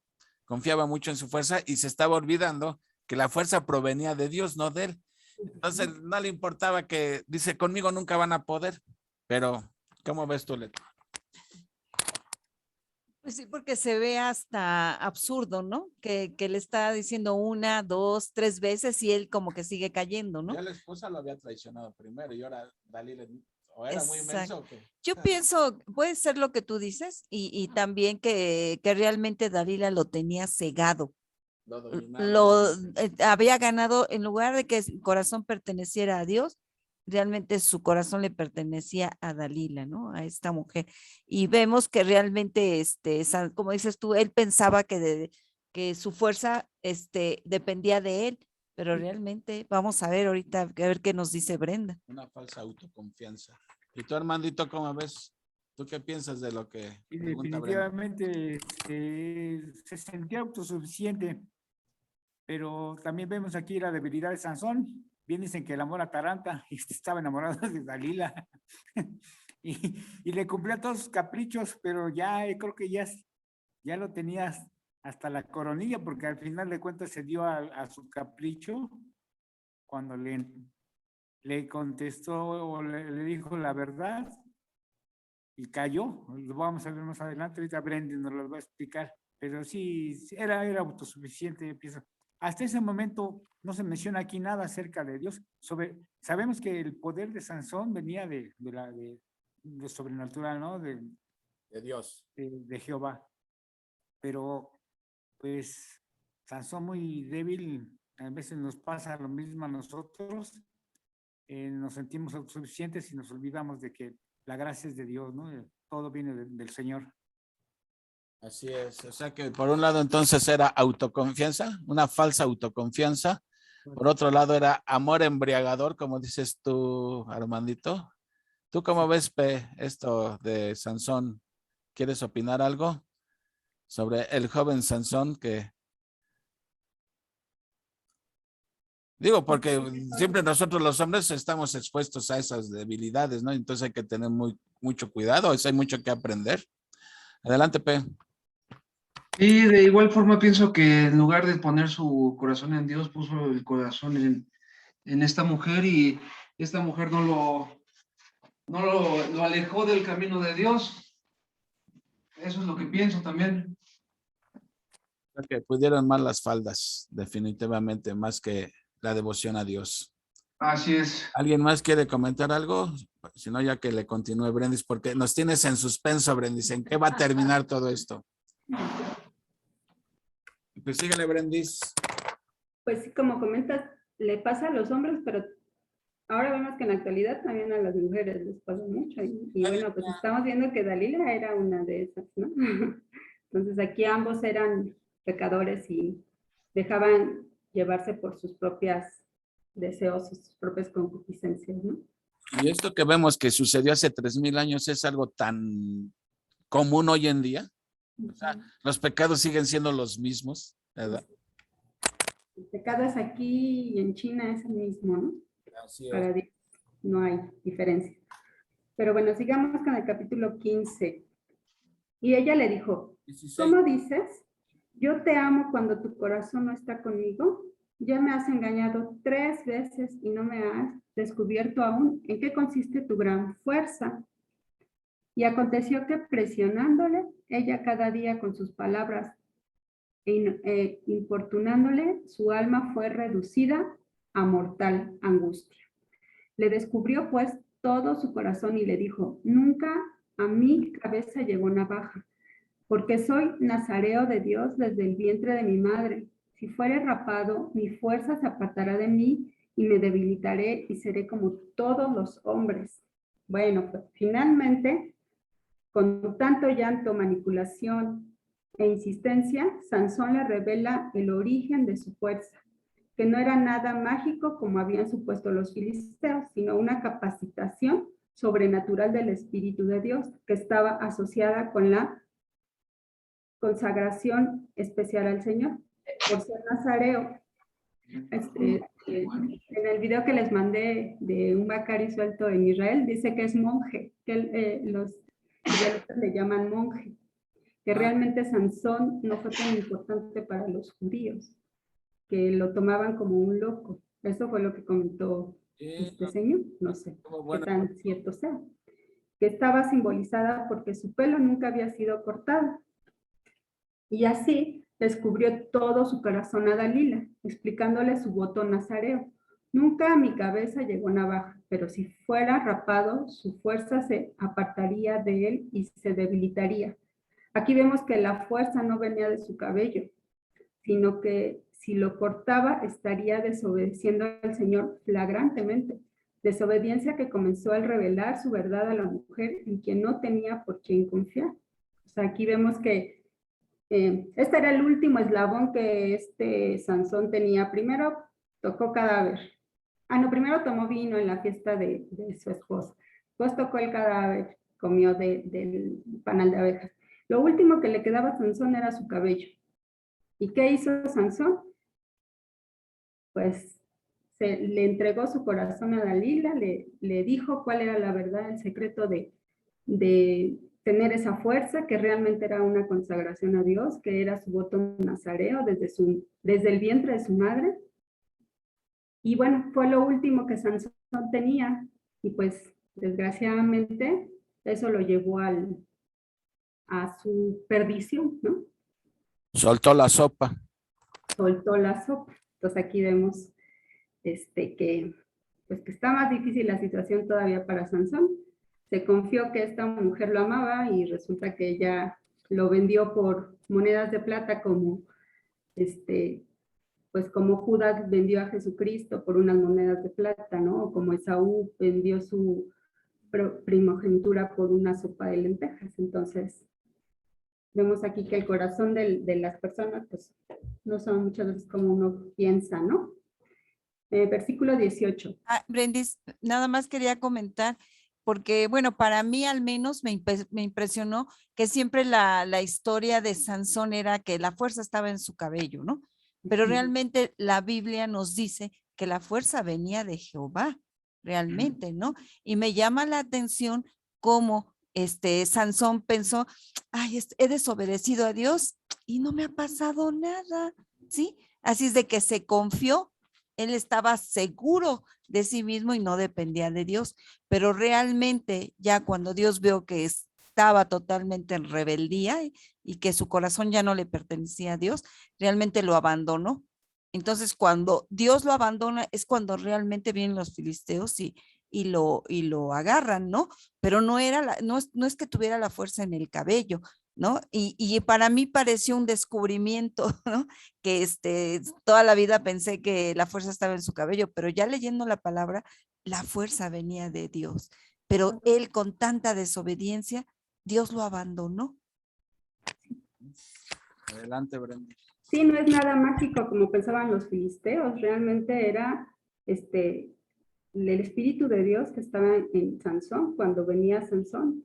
Confiaba mucho en su fuerza y se estaba olvidando que la fuerza provenía de Dios, no de él. Entonces, no le importaba que, dice, conmigo nunca van a poder. Pero, ¿cómo ves tú, Leto? Pues sí, porque se ve hasta absurdo, ¿no? Que le está diciendo 1, 2, 3 veces y él como que sigue cayendo, ¿no? Ya la esposa lo había traicionado primero y ahora Dalila, o era muy Exacto. inmenso o qué. Yo pienso, puede ser lo que tú dices y también que realmente Dalila lo tenía cegado. Lo dominaba. Lo había ganado, en lugar de que su corazón perteneciera a Dios, realmente su corazón le pertenecía a Dalila, ¿no? A esta mujer. Y vemos que realmente, como dices tú, él pensaba que su fuerza, dependía de él, pero realmente vamos a ver ahorita, a ver qué nos dice Brenda. Una falsa autoconfianza. ¿Y tú, Armandito, cómo ves? ¿Tú qué piensas de lo que Y pregunta Brenda? definitivamente se sentía autosuficiente, pero también vemos aquí la debilidad de Sansón. Bien dicen que el amor ataranta y estaba enamorado de Dalila y le cumplía todos sus caprichos, pero ya creo que ya lo tenías hasta la coronilla, porque al final de cuentas se dio a su capricho cuando le contestó o le dijo la verdad y cayó. Lo vamos a ver más adelante, ahorita Brendan nos lo va a explicar, pero sí, era autosuficiente, pienso. Hasta ese momento no se menciona aquí nada acerca de Dios. Sabemos que el poder de Sansón venía de sobrenatural, ¿no? De Dios. De Jehová. Pero, pues, Sansón muy débil, a veces nos pasa lo mismo a nosotros. Nos sentimos autosuficientes y nos olvidamos de que la gracia es de Dios, ¿no? Todo viene del Señor. Así es. O sea que por un lado entonces era autoconfianza, una falsa autoconfianza. Por otro lado era amor embriagador, como dices tú, Armandito. ¿Tú cómo ves, P, esto de Sansón? ¿Quieres opinar algo sobre el joven Sansón que... Digo, porque siempre nosotros los hombres estamos expuestos a esas debilidades, ¿no? Entonces hay que tener mucho cuidado, hay mucho que aprender. Adelante, P. Y de igual forma pienso que en lugar de poner su corazón en Dios, puso el corazón en esta mujer y esta mujer no lo alejó del camino de Dios. Eso es lo que pienso también. Que pudieron más las faldas, definitivamente, más que la devoción a Dios. Así es. ¿Alguien más quiere comentar algo? Si no, ya que le continúe Brendis, porque nos tienes en suspenso, Brendis. ¿En qué va a terminar todo esto? Pues síguele, Brendis. Pues sí, como comentas, le pasa a los hombres, pero ahora vemos que en la actualidad también a las mujeres les pasa mucho. Y bueno, pues estamos viendo que Dalila era una de esas, ¿no? Entonces aquí ambos eran pecadores y dejaban llevarse por sus propios deseos, sus propias concupiscencias, ¿no? Y esto que vemos que sucedió hace 3000 años es algo tan común hoy en día. O sea, los pecados siguen siendo los mismos, ¿verdad? El pecado es aquí y en China es el mismo, ¿no? Así es. Para Dios no hay diferencia. Pero bueno, sigamos con el capítulo 15. Y ella le dijo, 16. ¿cómo dices? Yo te amo cuando tu corazón no está conmigo. Ya me has engañado 3 veces y no me has descubierto aún en qué consiste tu gran fuerza. Y aconteció que presionándole, ella cada día con sus palabras importunándole, su alma fue reducida a mortal angustia. Le descubrió pues todo su corazón y le dijo, nunca a mi cabeza llegó navaja, porque soy nazareo de Dios desde el vientre de mi madre. Si fuere rapado, mi fuerza se apartará de mí y me debilitaré y seré como todos los hombres. Bueno, pues finalmente, con tanto llanto, manipulación e insistencia, Sansón le revela el origen de su fuerza, que no era nada mágico como habían supuesto los filisteos, sino una capacitación sobrenatural del Espíritu de Dios que estaba asociada con la consagración especial al Señor por ser nazareo. En el video que les mandé de un Bacari suelto en Israel, dice que es monje, que los israelitas le llaman monje, que realmente Sansón no fue tan importante para los judíos, que lo tomaban como un loco. Eso fue lo que comentó este señor, no sé qué tan cierto sea, que estaba simbolizada porque su pelo nunca había sido cortado. Y así descubrió todo su corazón a Dalila, explicándole su voto nazareo. Nunca a mi cabeza llegó navaja, pero si fuera rapado, su fuerza se apartaría de él y se debilitaría. Aquí vemos que la fuerza no venía de su cabello, sino que si lo cortaba estaría desobedeciendo al Señor flagrantemente. Desobediencia que comenzó al revelar su verdad a la mujer en quien no tenía por quién confiar. O sea, aquí vemos que este era el último eslabón que este Sansón tenía. Primero tocó cadáver. Primero tomó vino en la fiesta de su esposa. Después tocó el cadáver, comió del panal de abejas. Lo último que le quedaba a Sansón era su cabello. ¿Y qué hizo Sansón? Pues le entregó su corazón a Dalila, le dijo cuál era la verdad, el secreto de tener esa fuerza, que realmente era una consagración a Dios, que era su voto nazareo desde el vientre de su madre. Y bueno, fue lo último que Sansón tenía, y pues desgraciadamente eso lo llevó a su perdición, ¿no? Soltó la sopa. Soltó la sopa. Entonces aquí vemos que está más difícil la situación todavía para Sansón. Se confió que esta mujer lo amaba y resulta que ella lo vendió por monedas de plata como pues como Judas vendió a Jesucristo por unas monedas de plata, ¿no? O como Esaú vendió su primogenitura por una sopa de lentejas. Entonces, vemos aquí que el corazón de las personas, pues, no son muchas veces como uno piensa, ¿no? Versículo 18. Brendis, nada más quería comentar, porque, bueno, para mí al menos me impresionó que siempre la historia de Sansón era que la fuerza estaba en su cabello, ¿no? Pero realmente la Biblia nos dice que la fuerza venía de Jehová, realmente, ¿no? Y me llama la atención cómo Sansón pensó, ay, he desobedecido a Dios y no me ha pasado nada, ¿sí? Así es de que se confió, él estaba seguro de sí mismo y no dependía de Dios, pero realmente ya cuando Dios vio que estaba totalmente en rebeldía y que su corazón ya no le pertenecía a Dios, realmente lo abandonó. Entonces, cuando Dios lo abandona es cuando realmente vienen los filisteos y lo agarran, ¿no? Pero no es que tuviera la fuerza en el cabello, ¿no? Y para mí pareció un descubrimiento, ¿no? Que toda la vida pensé que la fuerza estaba en su cabello, pero ya leyendo la palabra, la fuerza venía de Dios. Pero él con tanta desobediencia, Dios lo abandonó. Adelante, Brenda. Sí, no es nada mágico como pensaban los filisteos, realmente era el Espíritu de Dios que estaba en Sansón cuando venía Sansón.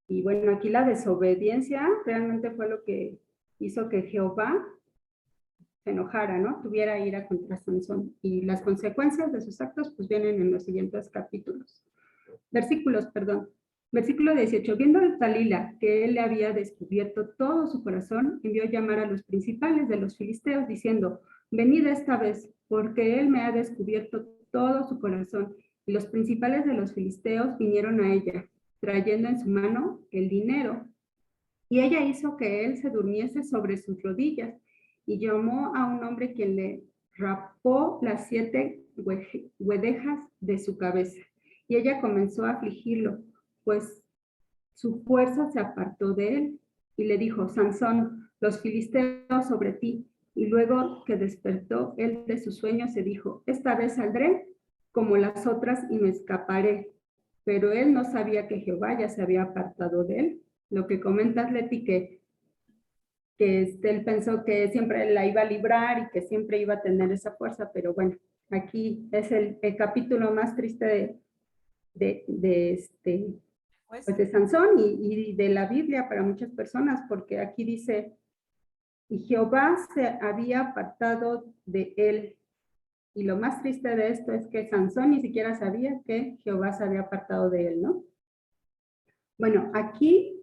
Y bueno, aquí la desobediencia realmente fue lo que hizo que Jehová se enojara, ¿no? Tuviera ira contra Sansón. Y las consecuencias de sus actos pues vienen en los siguientes capítulos. Versículo 18. Viendo a Dalila que él le había descubierto todo su corazón, envió llamar a los principales de los filisteos diciendo, venid esta vez, porque él me ha descubierto todo su corazón. Y los principales de los filisteos vinieron a ella, trayendo en su mano el dinero. Y ella hizo que él se durmiese sobre sus rodillas y llamó a un hombre quien le rapó las 7 guedejas de su cabeza. Y ella comenzó a afligirlo, pues su fuerza se apartó de él. Y le dijo, Sansón, los filisteos sobre ti. Y luego que despertó él de su sueño, se dijo, esta vez saldré como las otras y me escaparé. Pero él no sabía que Jehová ya se había apartado de él. Lo que comentas, Leti, que él pensó que siempre la iba a librar y que siempre iba a tener esa fuerza, pero bueno, aquí es el capítulo más triste pues de Sansón y de la Biblia para muchas personas, porque aquí dice y Jehová se había apartado de él. Y lo más triste de esto es que Sansón ni siquiera sabía que Jehová se había apartado de él, ¿no? Bueno, aquí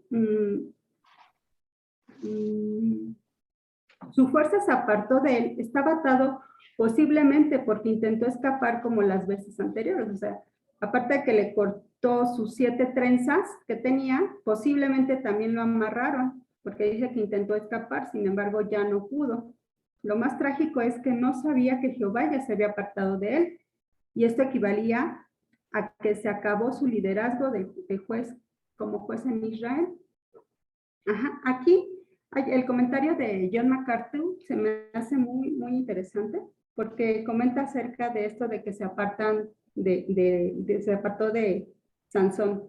su fuerza se apartó de él, estaba atado posiblemente porque intentó escapar como las veces anteriores, o sea, aparte de que le cortó sus 7 trenzas que tenía, posiblemente también lo amarraron, porque dice que intentó escapar, sin embargo ya no pudo. Lo más trágico es que no sabía que Jehová ya se había apartado de él, y esto equivalía a que se acabó su liderazgo de juez, como juez en Israel. Ajá, aquí el comentario de John MacArthur se me hace muy interesante, porque comenta acerca de esto de que se apartan se apartó de Sansón.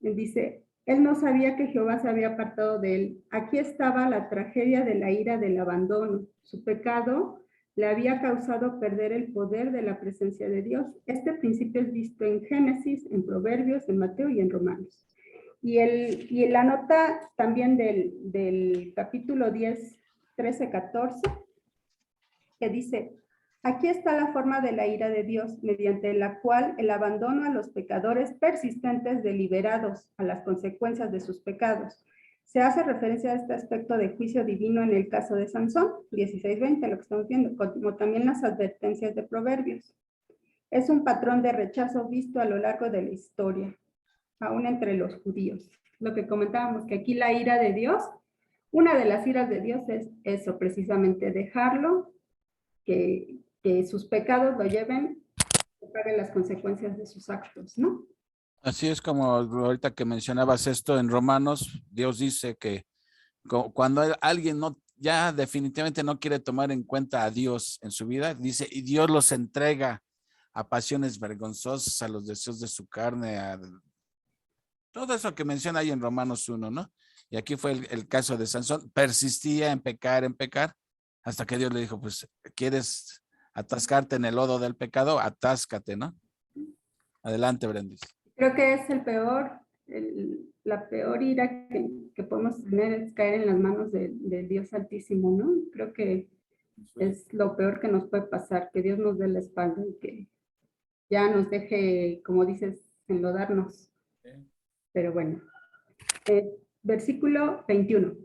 Él dice, él no sabía que Jehová se había apartado de él. Aquí estaba la tragedia de la ira del abandono. Su pecado le había causado perder el poder de la presencia de Dios. Este principio es visto en Génesis, en Proverbios, en Mateo y en Romanos. Y la nota también del capítulo 10, 13, 14, que dice, aquí está la forma de la ira de Dios, mediante la cual el abandono a los pecadores persistentes deliberados a las consecuencias de sus pecados. Se hace referencia a este aspecto de juicio divino en el caso de Sansón, 16:20, lo que estamos viendo, como también las advertencias de Proverbios. Es un patrón de rechazo visto a lo largo de la historia, aún entre los judíos. Lo que comentábamos, que aquí la ira de Dios, una de las iras de Dios es eso, precisamente dejarlo, que sus pecados lo lleven a pagar las consecuencias de sus actos, ¿no? Así es como ahorita que mencionabas esto en Romanos, Dios dice que cuando alguien ya definitivamente no quiere tomar en cuenta a Dios en su vida, dice, y Dios los entrega a pasiones vergonzosas, a los deseos de su carne, a todo eso que menciona ahí en Romanos 1, ¿no? Y aquí fue el caso de Sansón, persistía en pecar, hasta que Dios le dijo, pues, ¿quieres atascarte en el lodo del pecado? Atáscate, ¿no? Adelante, Brendis. Creo que es la peor ira que podemos tener es caer en las manos de Dios Altísimo, ¿no? Creo que es lo peor que nos puede pasar, que Dios nos dé la espalda y que ya nos deje, como dices, enlodarnos. Pero bueno, versículo 21.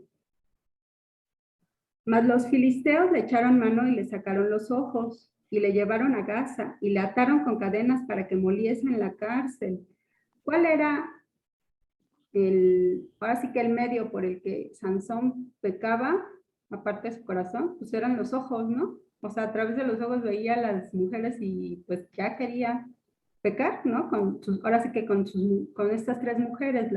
Mas los filisteos le echaron mano y le sacaron los ojos y le llevaron a Gaza y le ataron con cadenas para que moliese en la cárcel. ¿Cuál era ahora sí que el medio por el que Sansón pecaba, aparte de su corazón? Pues eran los ojos, ¿no? O sea, a través de los ojos veía a las mujeres y pues ya quería pecar, ¿no? Ahora sí que con estas 3 mujeres,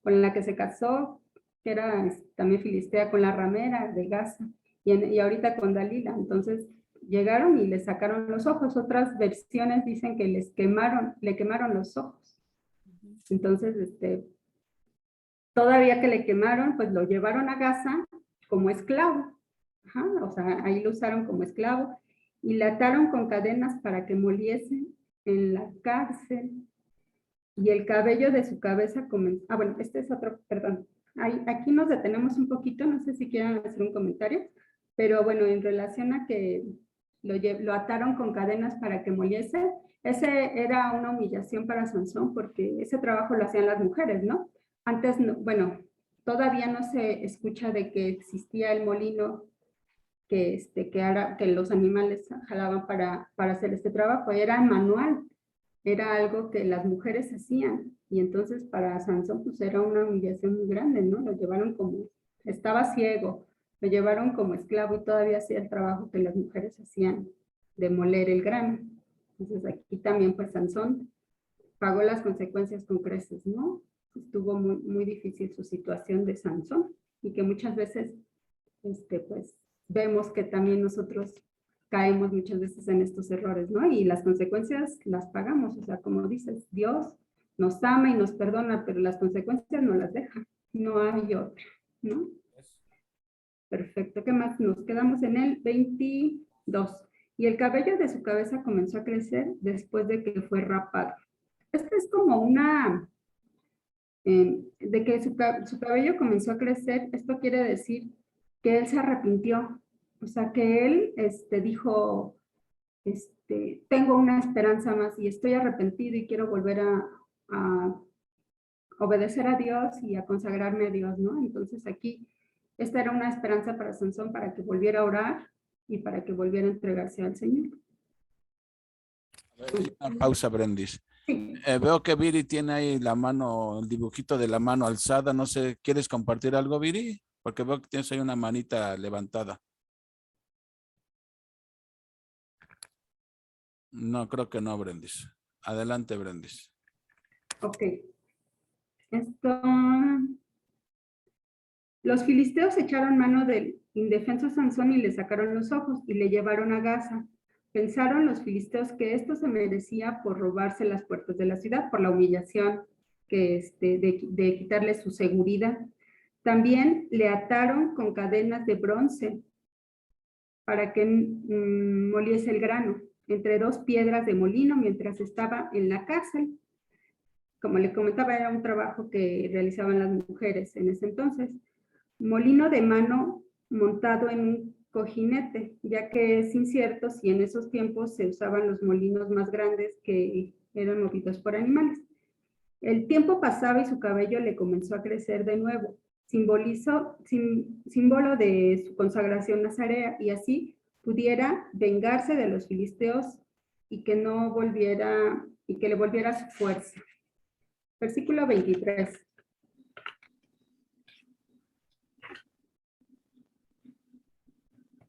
con la que se casó, que era también filistea, con la ramera de Gaza, y ahorita con Dalila. Entonces llegaron y le sacaron los ojos. Otras versiones dicen que le quemaron los ojos. Entonces, todavía que le quemaron, pues lo llevaron a Gaza como esclavo. Ajá, o sea, ahí lo usaron como esclavo y le ataron con cadenas para que moliese en la cárcel. Y el cabello de su cabeza comenzó. Ah, bueno, este es otro, perdón. Aquí nos detenemos un poquito, no sé si quieran hacer un comentario, pero bueno, en relación a que lo ataron con cadenas para que moliese, ese era una humillación para Sansón porque ese trabajo lo hacían las mujeres, ¿no? Antes, no, bueno, todavía no se escucha de que existía el molino que los animales jalaban para hacer este trabajo, era manual. Era algo que las mujeres hacían, y entonces para Sansón pues era una humillación muy grande, ¿no? Lo llevaron estaba ciego, lo llevaron como esclavo y todavía hacía el trabajo que las mujeres hacían, de moler el grano. Entonces aquí también pues Sansón pagó las consecuencias con creces, ¿no? Estuvo muy difícil su situación de Sansón, y que muchas veces pues vemos que también nosotros caemos muchas veces en estos errores, ¿no? Y las consecuencias las pagamos, o sea, como dices, Dios nos ama y nos perdona, pero las consecuencias no las deja, no hay otra, ¿no? Perfecto, ¿qué más? Nos quedamos en el 22. Y el cabello de su cabeza comenzó a crecer después de que fue rapado. Esta es como de que su cabello comenzó a crecer, esto quiere decir que él se arrepintió. O sea, que él dijo, tengo una esperanza más y estoy arrepentido y quiero volver a obedecer a Dios y a consagrarme a Dios, ¿no? Entonces aquí, esta era una esperanza para Sansón para que volviera a orar y para que volviera a entregarse al Señor. Una pausa, Brendis. Sí. Veo que Viri tiene ahí la mano, el dibujito de la mano alzada. No sé, ¿quieres compartir algo, Viri? Porque veo que tienes ahí una manita levantada. No, creo que no, Brendis. Adelante, Brendis. Ok. Los filisteos echaron mano del indefenso Sansón y le sacaron los ojos y le llevaron a Gaza. Pensaron los filisteos que esto se merecía por robarse las puertas de la ciudad, por la humillación de quitarle su seguridad. También le ataron con cadenas de bronce para que moliese el grano entre dos piedras de molino mientras estaba en la cárcel. Como le comentaba, era un trabajo que realizaban las mujeres en ese entonces. Molino de mano montado en un cojinete, ya que es incierto si en esos tiempos se usaban los molinos más grandes que eran movidos por animales. El tiempo pasaba y su cabello le comenzó a crecer de nuevo, símbolo de su consagración nazarea, y así pudiera vengarse de los filisteos y que no volviera, y que le volviera su fuerza. Versículo 23.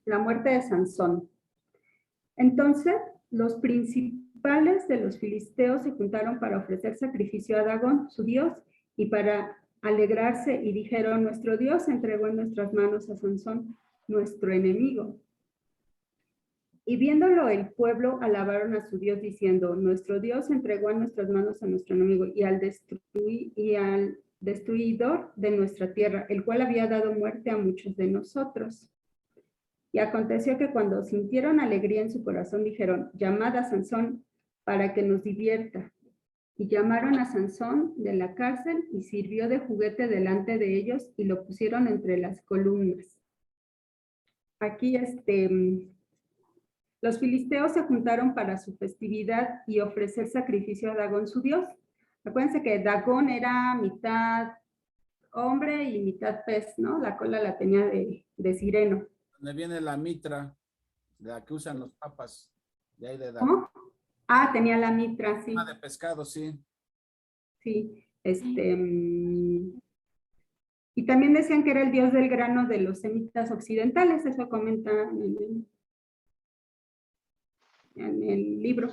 La muerte de Sansón. Entonces, los principales de los filisteos se juntaron para ofrecer sacrificio a Dagón, su dios, y para alegrarse, y dijeron: nuestro Dios entregó en nuestras manos a Sansón, nuestro enemigo. Y viéndolo el pueblo alabaron a su Dios diciendo: nuestro Dios entregó en nuestras manos a nuestro enemigo y al destruidor de nuestra tierra, el cual había dado muerte a muchos de nosotros. Y aconteció que cuando sintieron alegría en su corazón, dijeron: llamad a Sansón para que nos divierta. Y llamaron a Sansón de la cárcel y sirvió de juguete delante de ellos y lo pusieron entre las columnas. Aquí los filisteos se juntaron para su festividad y ofrecer sacrificio a Dagón, su dios. Acuérdense que Dagón era mitad hombre y mitad pez, ¿no? La cola la tenía de sireno. Donde viene la mitra, la que usan los papas. De ahí de ¿Cómo? Ah, tenía la mitra, sí. de pescado, sí. Sí, y también decían que era el dios del grano de los semitas occidentales, eso comenta en el libro.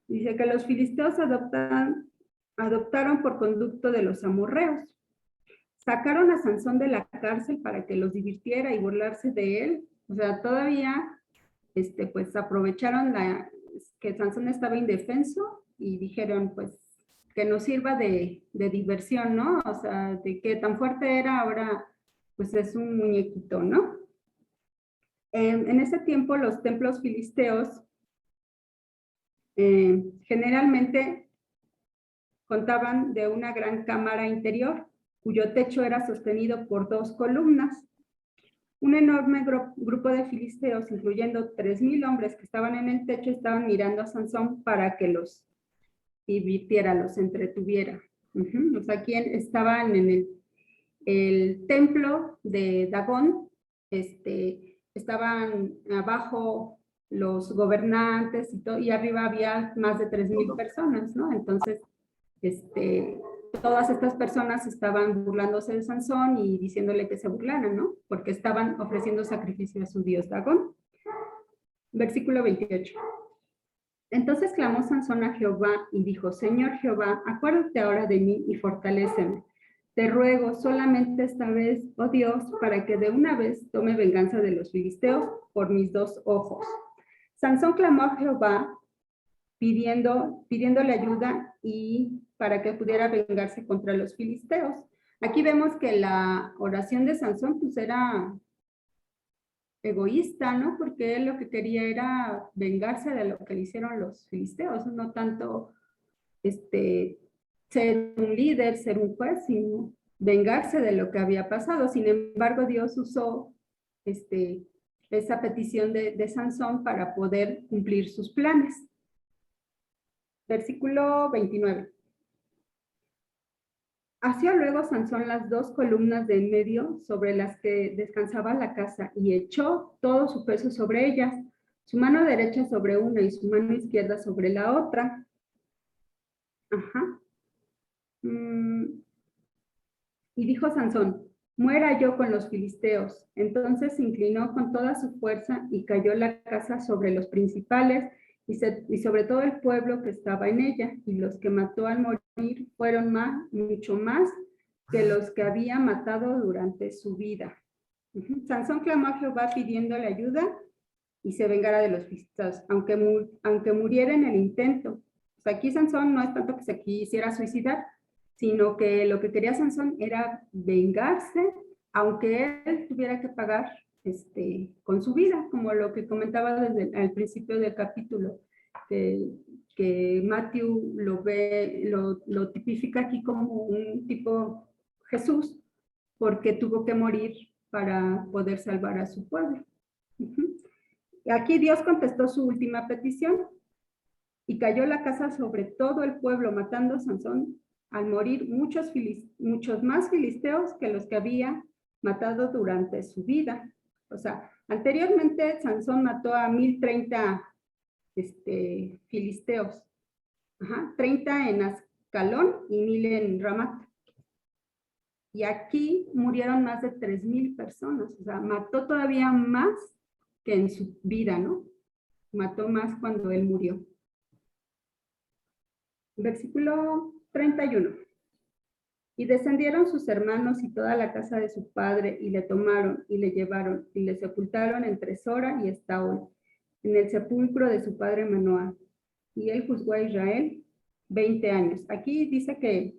Dice que los filisteos adoptaron por conducto de los amorreos. Sacaron a Sansón de la cárcel para que los divirtiera y burlarse de él. O sea, todavía pues aprovecharon que Sansón estaba indefenso y dijeron, pues, que nos sirva de diversión, ¿no? O sea, de que tan fuerte era, ahora pues es un muñequito, ¿no? En ese tiempo los templos filisteos generalmente contaban de una gran cámara interior cuyo techo era sostenido por dos columnas. Un enorme grupo de filisteos, incluyendo 3,000 hombres que estaban en el techo, estaban mirando a Sansón para que los divirtiera, los entretuviera. O sea, aquí estaban en el templo de Dagón, estaban abajo los gobernantes y todo, y arriba había más de 3,000 personas, ¿no? Entonces, todas estas personas estaban burlándose de Sansón y diciéndole que se burlaran, ¿no? Porque estaban ofreciendo sacrificio a su dios Dagón. Versículo 28. Entonces clamó Sansón a Jehová y dijo: Señor Jehová, acuérdate ahora de mí y fortaléceme. Te ruego solamente esta vez, oh Dios, para que de una vez tome venganza de los filisteos por mis dos ojos. Sansón clamó a Jehová pidiéndole ayuda y para que pudiera vengarse contra los filisteos. Aquí vemos que la oración de Sansón pues era egoísta, ¿no? Porque él lo que quería era vengarse de lo que le hicieron los filisteos, no tanto ser un líder, ser un juez, sino vengarse de lo que había pasado. Sin embargo, Dios usó esa petición de Sansón para poder cumplir sus planes. Versículo 29. Hació luego Sansón las 2 columnas de en medio sobre las que descansaba la casa y echó todo su peso sobre ellas, su mano derecha sobre una y su mano izquierda sobre la otra. Ajá. Y dijo Sansón, muera yo con los filisteos. Entonces se inclinó con toda su fuerza y cayó la casa sobre los principales y sobre todo el pueblo que estaba en ella. Y los que mató al morir fueron mucho más que los que había matado durante su vida. Sansón clamó a Jehová pidiéndole ayuda y se vengara de los filisteos, aunque muriera en el intento. O sea, aquí Sansón no es tanto que se quisiera suicidar, sino que lo que quería Sansón era vengarse, aunque él tuviera que pagar con su vida, como lo que comentaba desde el principio del capítulo, que Matthew lo tipifica aquí como un tipo Jesús, porque tuvo que morir para poder salvar a su pueblo. Aquí Dios contestó su última petición, y cayó la casa sobre todo el pueblo, matando a Sansón al morir muchos más filisteos que los que había matado durante su vida. O sea, anteriormente Sansón mató a 1030 filisteos. 30 en Ascalón y 1000 en Ramat. Y aquí murieron más de 3000 personas. O sea, mató todavía más que en su vida, ¿no? Mató más cuando él murió. Versículo 31. Y descendieron sus hermanos y toda la casa de su padre, y le tomaron, y le llevaron, y le sepultaron entre Sora y Estaol, en el sepulcro de su padre Manoah. Y él juzgó a Israel 20 años. Aquí dice que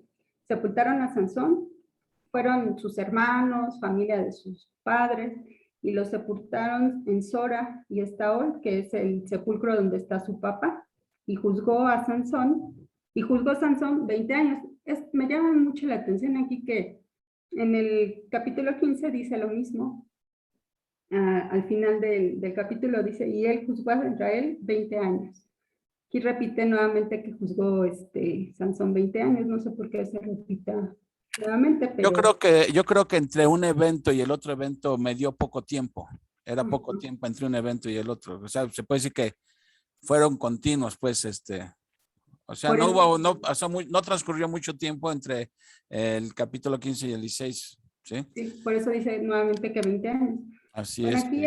sepultaron a Sansón, fueron sus hermanos, familia de sus padres, y los sepultaron en Sora y Estaol, que es el sepulcro donde está su papá, y juzgó a Sansón, 20 años. Me llama mucho la atención aquí que en el capítulo 15 dice lo mismo. Al final del capítulo dice, y él juzgó a Israel 20 años. Aquí repite nuevamente que juzgó Sansón 20 años, no sé por qué se repita nuevamente, pero... Yo creo que entre un evento y el otro evento me dio poco tiempo. Era poco tiempo entre un evento y el otro. O sea, se puede decir que fueron continuos, pues, o sea, no transcurrió mucho tiempo entre el capítulo 15 y el 16, ¿sí? Sí, por eso dice nuevamente que 20 años. Así bueno, es. Aquí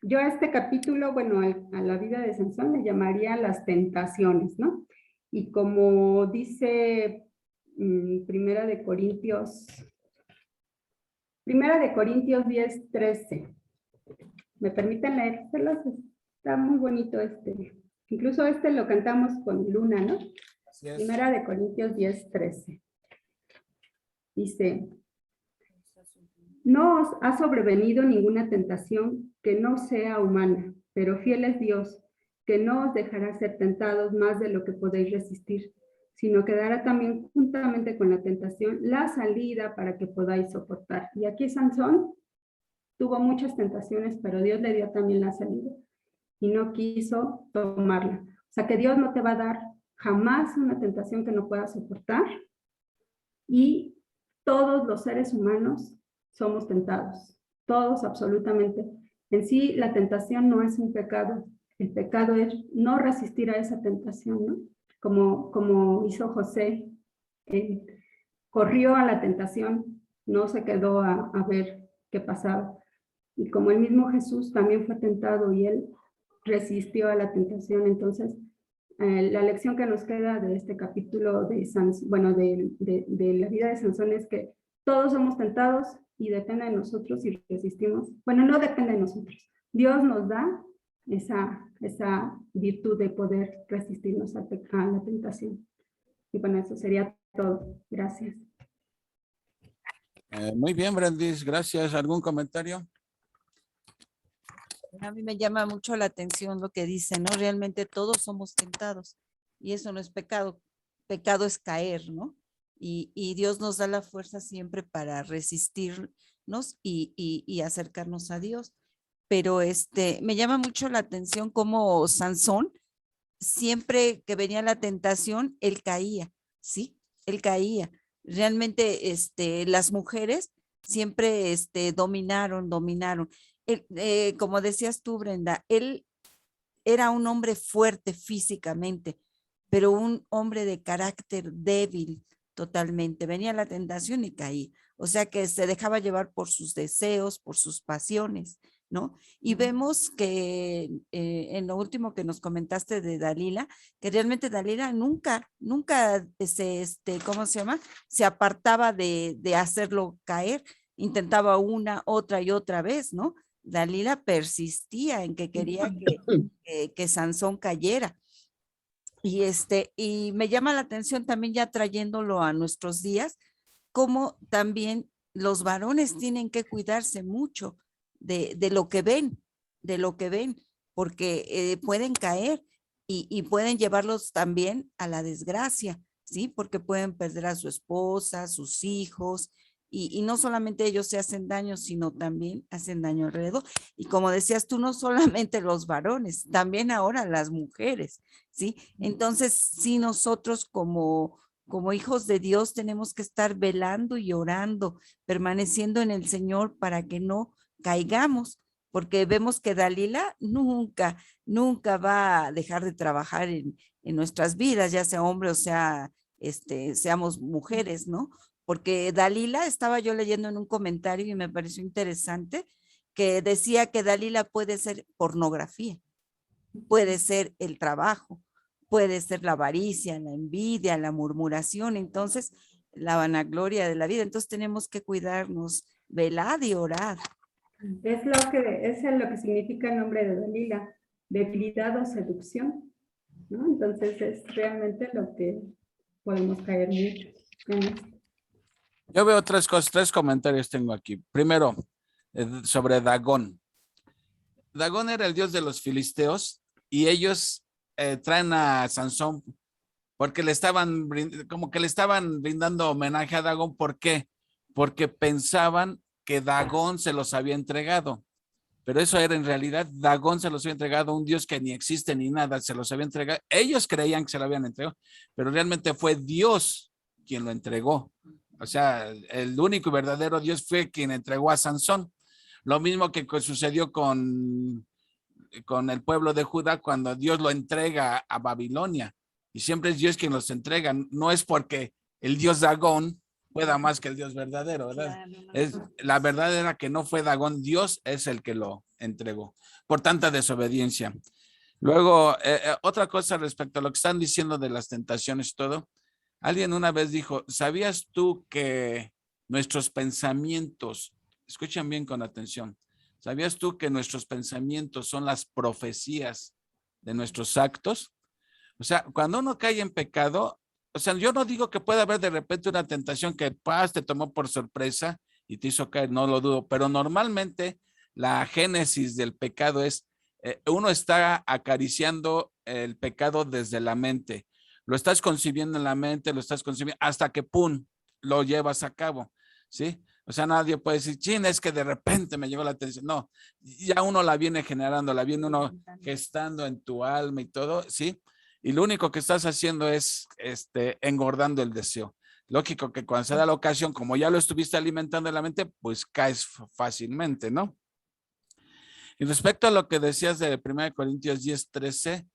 yo a este capítulo, bueno, a la vida de Sansón le llamaría las tentaciones, ¿no? Y como dice Primera de Corintios 10:13. ¿Me permiten leérselos? Está muy bonito Incluso lo cantamos con Luna, ¿no? Así es. Primera de Corintios 10:13. Dice, no os ha sobrevenido ninguna tentación que no sea humana, pero fiel es Dios, que no os dejará ser tentados más de lo que podéis resistir, sino que dará también juntamente con la tentación la salida para que podáis soportar. Y aquí Sansón tuvo muchas tentaciones, pero Dios le dio también la salida y no quiso tomarla. O sea que Dios no te va a dar jamás una tentación que no puedas soportar, y todos los seres humanos somos tentados, todos absolutamente. En sí, la tentación no es un pecado, el pecado es no resistir a esa tentación, ¿no? Como hizo José, corrió a la tentación, no se quedó a ver qué pasaba. Y como el mismo Jesús también fue tentado y él resistió a la tentación. Entonces, la lección que nos queda de este capítulo de la vida de Sansón es que todos somos tentados y depende de nosotros si resistimos. Bueno, no depende de nosotros. Dios nos da esa virtud de poder resistirnos a la tentación. Y bueno, eso sería todo. Gracias. Muy bien, Brandis, gracias. ¿Algún comentario? A mí me llama mucho la atención lo que dice, ¿no? Realmente todos somos tentados y eso no es pecado. Pecado es caer, ¿no? Y Dios nos da la fuerza siempre para resistir y acercarnos a Dios. Pero me llama mucho la atención cómo Sansón, siempre que venía la tentación, él caía, ¿sí? Él caía. Realmente, las mujeres siempre, dominaron. Como decías tú, Brenda, él era un hombre fuerte físicamente, pero un hombre de carácter débil totalmente. Venía la tentación y caía. O sea que se dejaba llevar por sus deseos, por sus pasiones, ¿no? Y vemos que en lo último que nos comentaste de Dalila, que realmente Dalila nunca ¿cómo se llama? Se apartaba de hacerlo caer, intentaba una, otra y otra vez, ¿no? Dalila persistía en que quería que Sansón cayera. Y me llama la atención también, ya trayéndolo a nuestros días, cómo también los varones tienen que cuidarse mucho de lo que ven, porque pueden caer y pueden llevarlos también a la desgracia, ¿sí? Porque pueden perder a su esposa, a sus hijos, y no solamente ellos se hacen daño, sino también hacen daño alrededor. Y como decías tú, no solamente los varones, también ahora las mujeres, ¿sí? Entonces, sí, nosotros como hijos de Dios tenemos que estar velando y orando, permaneciendo en el Señor para que no caigamos, porque vemos que Dalila nunca va a dejar de trabajar en nuestras vidas, ya sea hombre o sea, seamos mujeres, ¿no? Porque Dalila, estaba yo leyendo en un comentario y me pareció interesante, que decía que Dalila puede ser pornografía, puede ser el trabajo, puede ser la avaricia, la envidia, la murmuración, entonces la vanagloria de la vida. Entonces tenemos que cuidarnos, velad y orad. Es lo que significa el nombre de Dalila, debilidad o seducción, ¿no? Entonces es realmente lo que podemos caer mucho en esto. Yo veo tres cosas, tres comentarios tengo aquí. Primero, sobre Dagón. Dagón era el dios de los filisteos y ellos traen a Sansón porque como que le estaban brindando homenaje a Dagón. ¿Por qué? Porque pensaban que Dagón se los había entregado. Pero eso era en realidad, Dagón se los había entregado a un dios que ni existe ni nada, se los había entregado. Ellos creían que se lo habían entregado, pero realmente fue Dios quien lo entregó. O sea, el único y verdadero Dios fue quien entregó a Sansón. Lo mismo que sucedió con el pueblo de Judá cuando Dios lo entrega a Babilonia. Y siempre es Dios quien los entrega. No es porque el Dios Dagón pueda más que el Dios verdadero, ¿verdad? La verdad era que no fue Dagón, Dios es el que lo entregó por tanta desobediencia. Luego, otra cosa respecto a lo que están diciendo de las tentaciones y todo. Alguien una vez dijo, ¿sabías tú que nuestros pensamientos, escuchen bien con atención, ¿sabías tú que nuestros pensamientos son las profecías de nuestros actos? O sea, cuando uno cae en pecado, o sea, yo no digo que pueda haber de repente una tentación que te tomó por sorpresa y te hizo caer, no lo dudo, pero normalmente la génesis del pecado es, uno está acariciando el pecado desde la mente. Lo estás concibiendo en la mente, lo estás concibiendo hasta que ¡pum! Lo llevas a cabo, ¿sí? O sea, nadie puede decir, chin, es que de repente me llegó la atención. No, ya uno la viene generando, la viene uno gestando en tu alma y todo, ¿sí? Y lo único que estás haciendo es engordando el deseo. Lógico que cuando se da la ocasión, como ya lo estuviste alimentando en la mente, pues caes fácilmente, ¿no? Y respecto a lo que decías de 1 Corintios 10:13,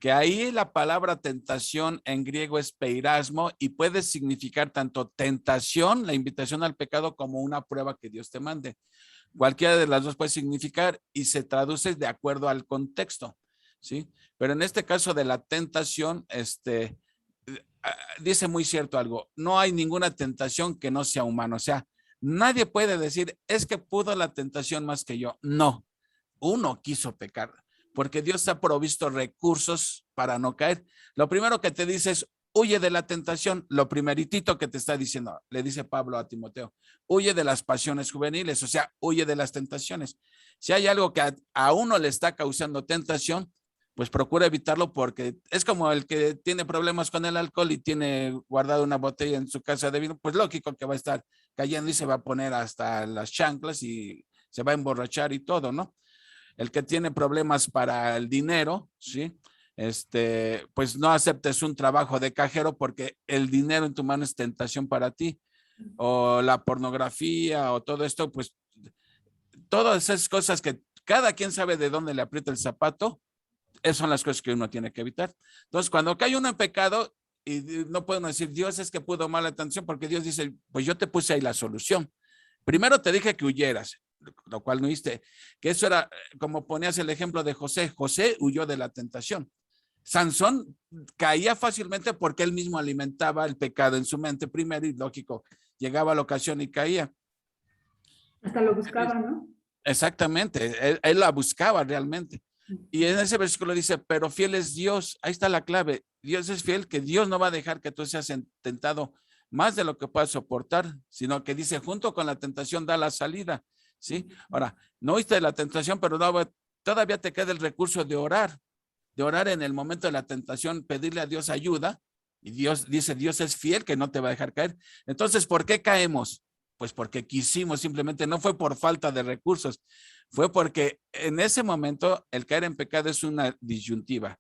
que ahí la palabra tentación en griego es peirasmo y puede significar tanto tentación, la invitación al pecado, como una prueba que Dios te mande. Cualquiera de las dos puede significar y se traduce de acuerdo al contexto, ¿sí? Pero en este caso de la tentación, dice muy cierto algo, no hay ninguna tentación que no sea humana, o sea, nadie puede decir, es que pudo la tentación más que yo. No, uno quiso pecar, porque Dios ha provisto recursos para no caer. Lo primero que te dice es, huye de la tentación. Lo primeritito que te está diciendo, le dice Pablo a Timoteo, huye de las pasiones juveniles, o sea, huye de las tentaciones. Si hay algo que a uno le está causando tentación, pues procura evitarlo, porque es como el que tiene problemas con el alcohol y tiene guardado una botella en su casa de vino, pues lógico que va a estar cayendo y se va a poner hasta las chanclas y se va a emborrachar y todo, ¿no? El que tiene problemas para el dinero, ¿sí? Pues no aceptes un trabajo de cajero porque el dinero en tu mano es tentación para ti. O la pornografía o todo esto, pues todas esas cosas que cada quien sabe de dónde le aprieta el zapato, esas son las cosas que uno tiene que evitar. Entonces, cuando cae uno en pecado, y no podemos decir, Dios es que pudo mala atención, porque Dios dice, pues yo te puse ahí la solución. Primero te dije que huyeras, lo cual no hiciste, que eso era como ponías el ejemplo de José. José huyó de la tentación. Sansón caía fácilmente porque él mismo alimentaba el pecado en su mente primero y lógico, llegaba a la ocasión y caía. Hasta lo buscaba, ¿no? Exactamente, él la buscaba realmente. Y en ese versículo dice, pero fiel es Dios. Ahí está la clave. Dios es fiel, que Dios no va a dejar que tú seas tentado más de lo que puedas soportar, sino que dice, junto con la tentación da la salida. ¿Sí? Ahora, no oíste de la tentación, pero no, todavía te queda el recurso de orar en el momento de la tentación, pedirle a Dios ayuda. Y Dios dice, Dios es fiel, que no te va a dejar caer. Entonces, ¿por qué caemos? Pues porque quisimos, simplemente no fue por falta de recursos, fue porque en ese momento el caer en pecado es una disyuntiva.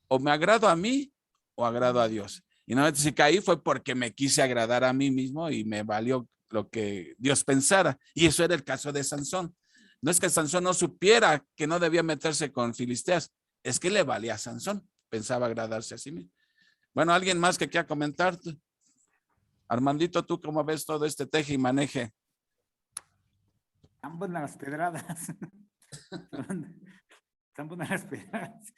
O me agrado a mí o agrado a Dios. Y no, si caí fue porque me quise agradar a mí mismo y me valió lo que Dios pensara. Y eso era el caso de Sansón. No es que Sansón no supiera que no debía meterse con filisteas, es que le valía a Sansón, pensaba agradarse a sí mismo. Bueno, ¿alguien más que quiera comentar? Armandito, ¿tú cómo ves todo este teje y maneje? Están buenas las pedradas. Están buenas las pedradas.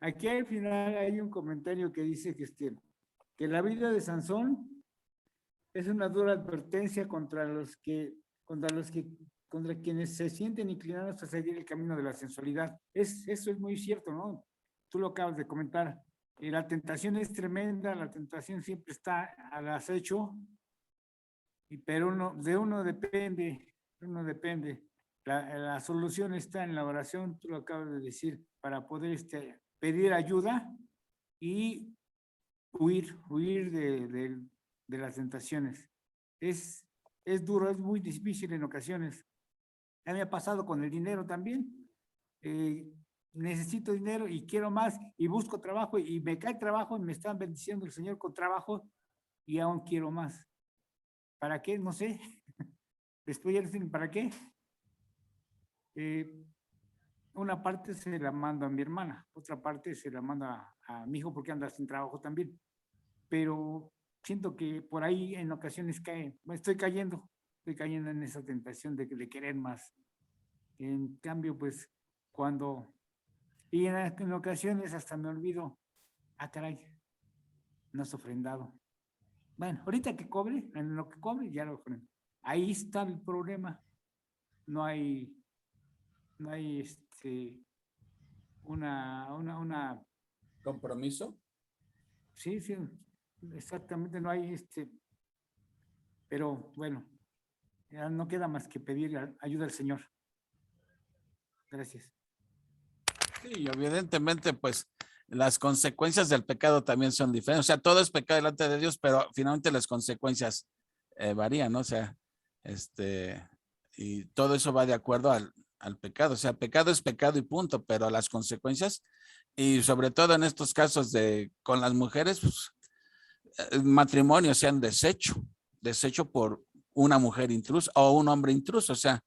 Aquí al final hay un comentario que dice que la vida de Sansón es una dura advertencia contra quienes se sienten inclinados a seguir el camino de la sensualidad. Eso es muy cierto, ¿no? Tú lo acabas de comentar. La tentación es tremenda, la tentación siempre está al acecho, pero de uno depende. La solución está en la oración, tú lo acabas de decir, para poder pedir ayuda y huir de las tentaciones. Es duro, es muy difícil en ocasiones. A mí me ha pasado con el dinero también. Necesito dinero y quiero más y busco trabajo y me cae trabajo y me están bendiciendo el Señor con trabajo y aún quiero más. ¿Para qué? No sé. Después ya dicen, ¿para qué? Una parte se la mando a mi hermana, otra parte se la mando a mi hijo porque anda sin trabajo también. Pero siento que por ahí en ocasiones estoy cayendo en esa tentación de querer más. En cambio, pues, en ocasiones hasta me olvido, caray, no has ofrendado. Bueno, ahorita que cobre, en lo que cobre, ya lo ofrendo. Ahí está el problema. No hay una ¿Compromiso? Sí, exactamente, no hay pero bueno, ya no queda más que pedir ayuda al Señor. Gracias. Sí, evidentemente, pues las consecuencias del pecado también son diferentes. O sea, todo es pecado delante de Dios, pero finalmente las consecuencias varían, ¿no? O sea, y todo eso va de acuerdo al pecado. O sea, pecado es pecado y punto, pero las consecuencias, y sobre todo en estos casos con las mujeres, pues, matrimonios se han deshecho por una mujer intrusa o un hombre intruso. O sea,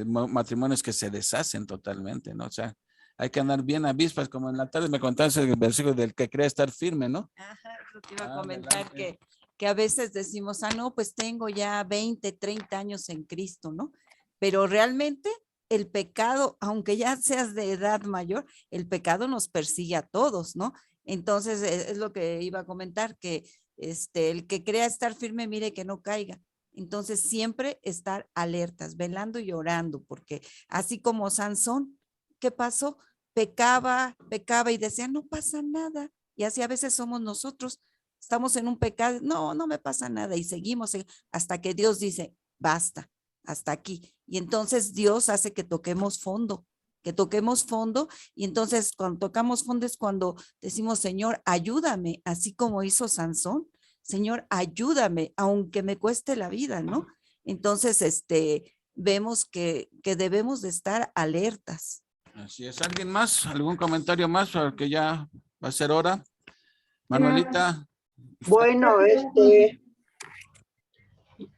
matrimonios que se deshacen totalmente, ¿no? O sea, hay que andar bien avispas, como en la tarde me contaste el versículo del que cree estar firme, ¿no? Ajá, eso te iba a comentar que a veces decimos, no, pues tengo ya 20, 30 años en Cristo, ¿no? Pero realmente el pecado, aunque ya seas de edad mayor, el pecado nos persigue a todos, ¿no? Entonces, es lo que iba a comentar, que el que crea estar firme, mire que no caiga. Entonces, siempre estar alertas, velando y orando, porque así como Sansón, ¿qué pasó? Pecaba y decía, no pasa nada. Y así a veces somos nosotros, estamos en un pecado, no me pasa nada y seguimos hasta que Dios dice, basta, hasta aquí. Y entonces Dios hace que toquemos fondo y entonces cuando tocamos fondo es cuando decimos, Señor, ayúdame, así como hizo Sansón. Señor, ayúdame, aunque me cueste la vida, ¿no? Entonces, vemos que debemos de estar alertas. Así es. ¿Alguien más? ¿Algún comentario más? Porque ya va a ser hora. Manuelita. Bueno,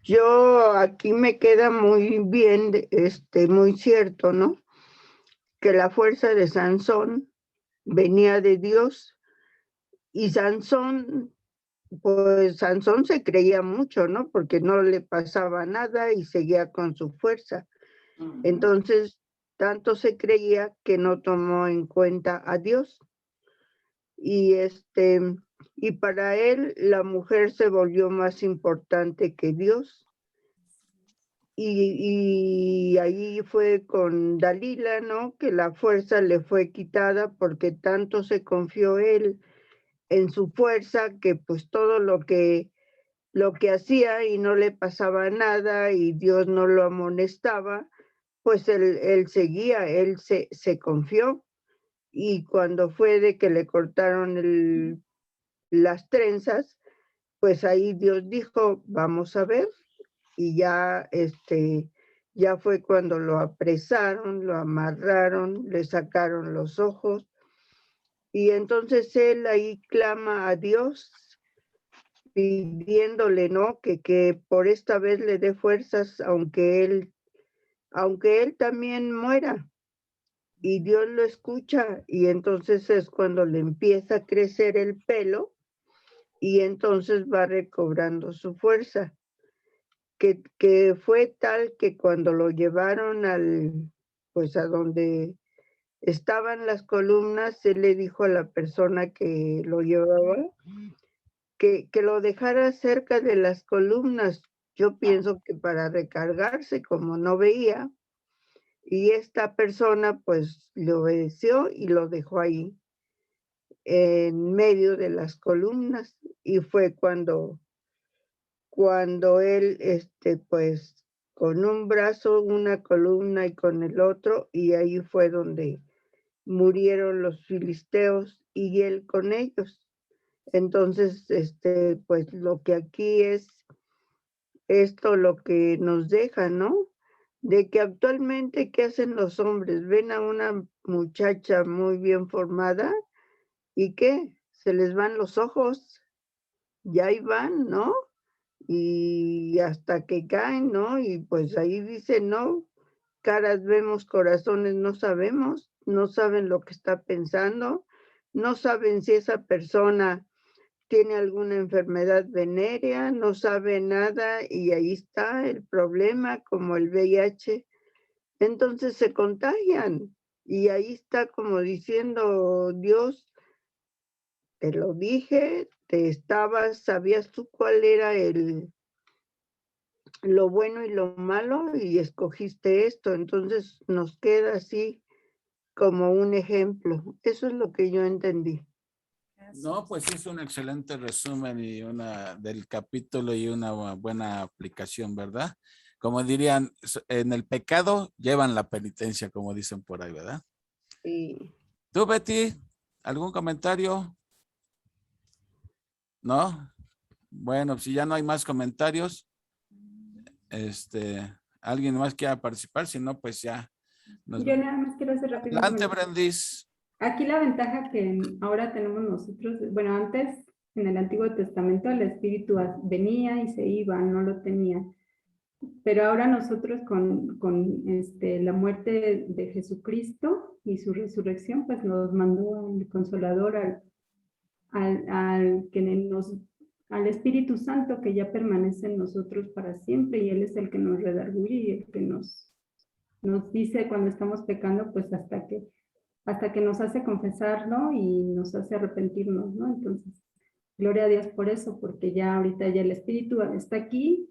yo aquí me queda muy bien, muy cierto, ¿no? Que la fuerza de Sansón venía de Dios y Sansón, pues Sansón se creía mucho, ¿no? Porque no le pasaba nada y seguía con su fuerza. Entonces, tanto se creía que no tomó en cuenta a Dios. Y para él la mujer se volvió más importante que Dios. Y ahí fue con Dalila, ¿no? Que la fuerza le fue quitada porque tanto se confió él en su fuerza que pues todo lo que hacía y no le pasaba nada y Dios no lo amonestaba, pues él seguía, él se confió. Y cuando fue de que le cortaron las trenzas, pues ahí Dios dijo, vamos a ver, y ya ya fue cuando lo apresaron, lo amarraron, le sacaron los ojos, y entonces él ahí clama a Dios, pidiéndole, ¿no? Que por esta vez le dé fuerzas, aunque él también muera. Y Dios lo escucha, y entonces es cuando le empieza a crecer el pelo, y entonces va recobrando su fuerza, que fue tal que cuando lo llevaron pues a donde estaban las columnas, él le dijo a la persona que lo llevaba que lo dejara cerca de las columnas. Yo pienso que para recargarse, como no veía, y esta persona pues le obedeció y lo dejó ahí en medio de las columnas, y fue cuando él, pues, con un brazo, una columna y con el otro, y ahí fue donde murieron los filisteos y él con ellos. Entonces, pues, lo que aquí es esto lo que nos deja, ¿no? De que actualmente, ¿qué hacen los hombres? Ven a una muchacha muy bien formada y ¿qué? Se les van los ojos, y ahí van, ¿no? Y hasta que caen, ¿no? Y pues ahí dice, no, caras vemos, corazones no sabemos, no saben lo que está pensando, no saben si esa persona tiene alguna enfermedad venérea, no sabe nada, y ahí está el problema, como el VIH. Entonces se contagian, y ahí está como diciendo Dios, te lo dije, sabías tú cuál era lo bueno y lo malo y escogiste esto. Entonces nos queda así como un ejemplo. Eso es lo que yo entendí. No, pues es un excelente resumen y del capítulo y una buena aplicación, ¿verdad? Como dirían, en el pecado llevan la penitencia, como dicen por ahí, ¿verdad? Sí. ¿Tú, Betty, algún comentario? ¿No? Bueno, si ya no hay más comentarios, ¿alguien más quiera participar? Si no, pues ya. Yo nada más quiero hacer rápido. Adelante, Brandis. Aquí la ventaja que ahora tenemos nosotros, bueno, antes en el Antiguo Testamento el Espíritu venía y se iba, no lo tenía. Pero ahora nosotros con la muerte de Jesucristo y su resurrección, pues nos mandó al Consolador, al Espíritu Santo que ya permanece en nosotros para siempre, y Él es el que nos redarguye y el que nos dice cuando estamos pecando, pues hasta que nos hace confesarlo y nos hace arrepentirnos, ¿no? Entonces, gloria a Dios por eso, porque ya ahorita ya el Espíritu está aquí,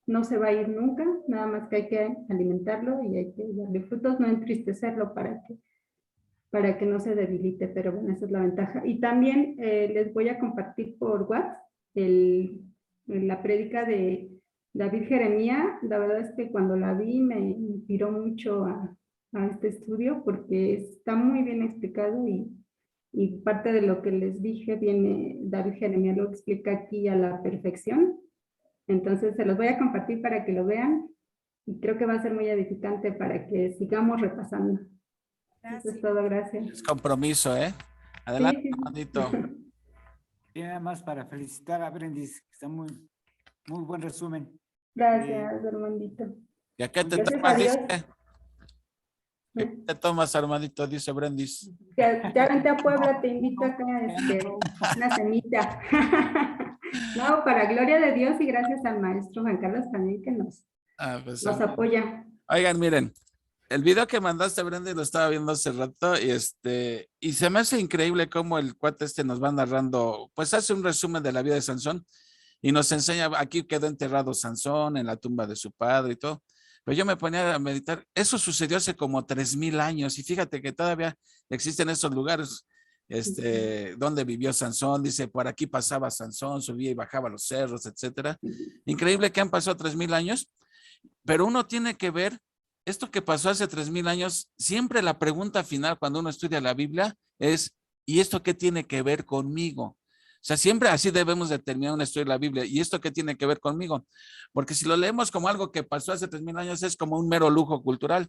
no se va a ir nunca, nada más que hay que alimentarlo y hay que darle frutos, no entristecerlo para que no se debilite, pero bueno, esa es la ventaja. Y también les voy a compartir por WhatsApp la prédica de David Jeremía. La verdad es que cuando la vi me inspiró mucho a este estudio porque está muy bien explicado y Y parte de lo que les dije viene, David Jeremías lo explica aquí a la perfección. Entonces se los voy a compartir para que lo vean y creo que va a ser muy edificante para que sigamos repasando. Eso es todo, gracias. Es compromiso, ¿eh? Adelante, Sí. Armandito. Y nada más para felicitar a Brendis, que está muy buen resumen. Gracias, Armandito. ¿Y a qué te Gracias tomas, a Dios. dice? ¿Qué te tomas, Armandito? Dice Brendis. Ya vente a Puebla, te invito acá una cenita. No, para gloria de Dios y gracias al maestro Juan Carlos también que nos Pues, apoya. oigan, miren, el video que mandaste, Brendis, lo estaba viendo hace rato y se me hace increíble cómo el cuate nos va narrando, pues hace un resumen de la vida de Sansón y nos enseña, aquí quedó enterrado Sansón en la tumba de su padre y todo. Pero yo me ponía a meditar, eso sucedió hace como 3000 años y fíjate que todavía existen esos lugares donde vivió Sansón, dice, por aquí pasaba Sansón, subía y bajaba los cerros, etcétera. Increíble que han pasado 3000 años, pero uno tiene que ver esto que pasó hace 3000 años. Siempre la pregunta final cuando uno estudia la Biblia es, ¿y esto qué tiene que ver conmigo? O sea, siempre así debemos de terminar un estudio de la Biblia. ¿Y esto qué tiene que ver conmigo? Porque si lo leemos como algo que pasó hace 3000 años, es como un mero lujo cultural.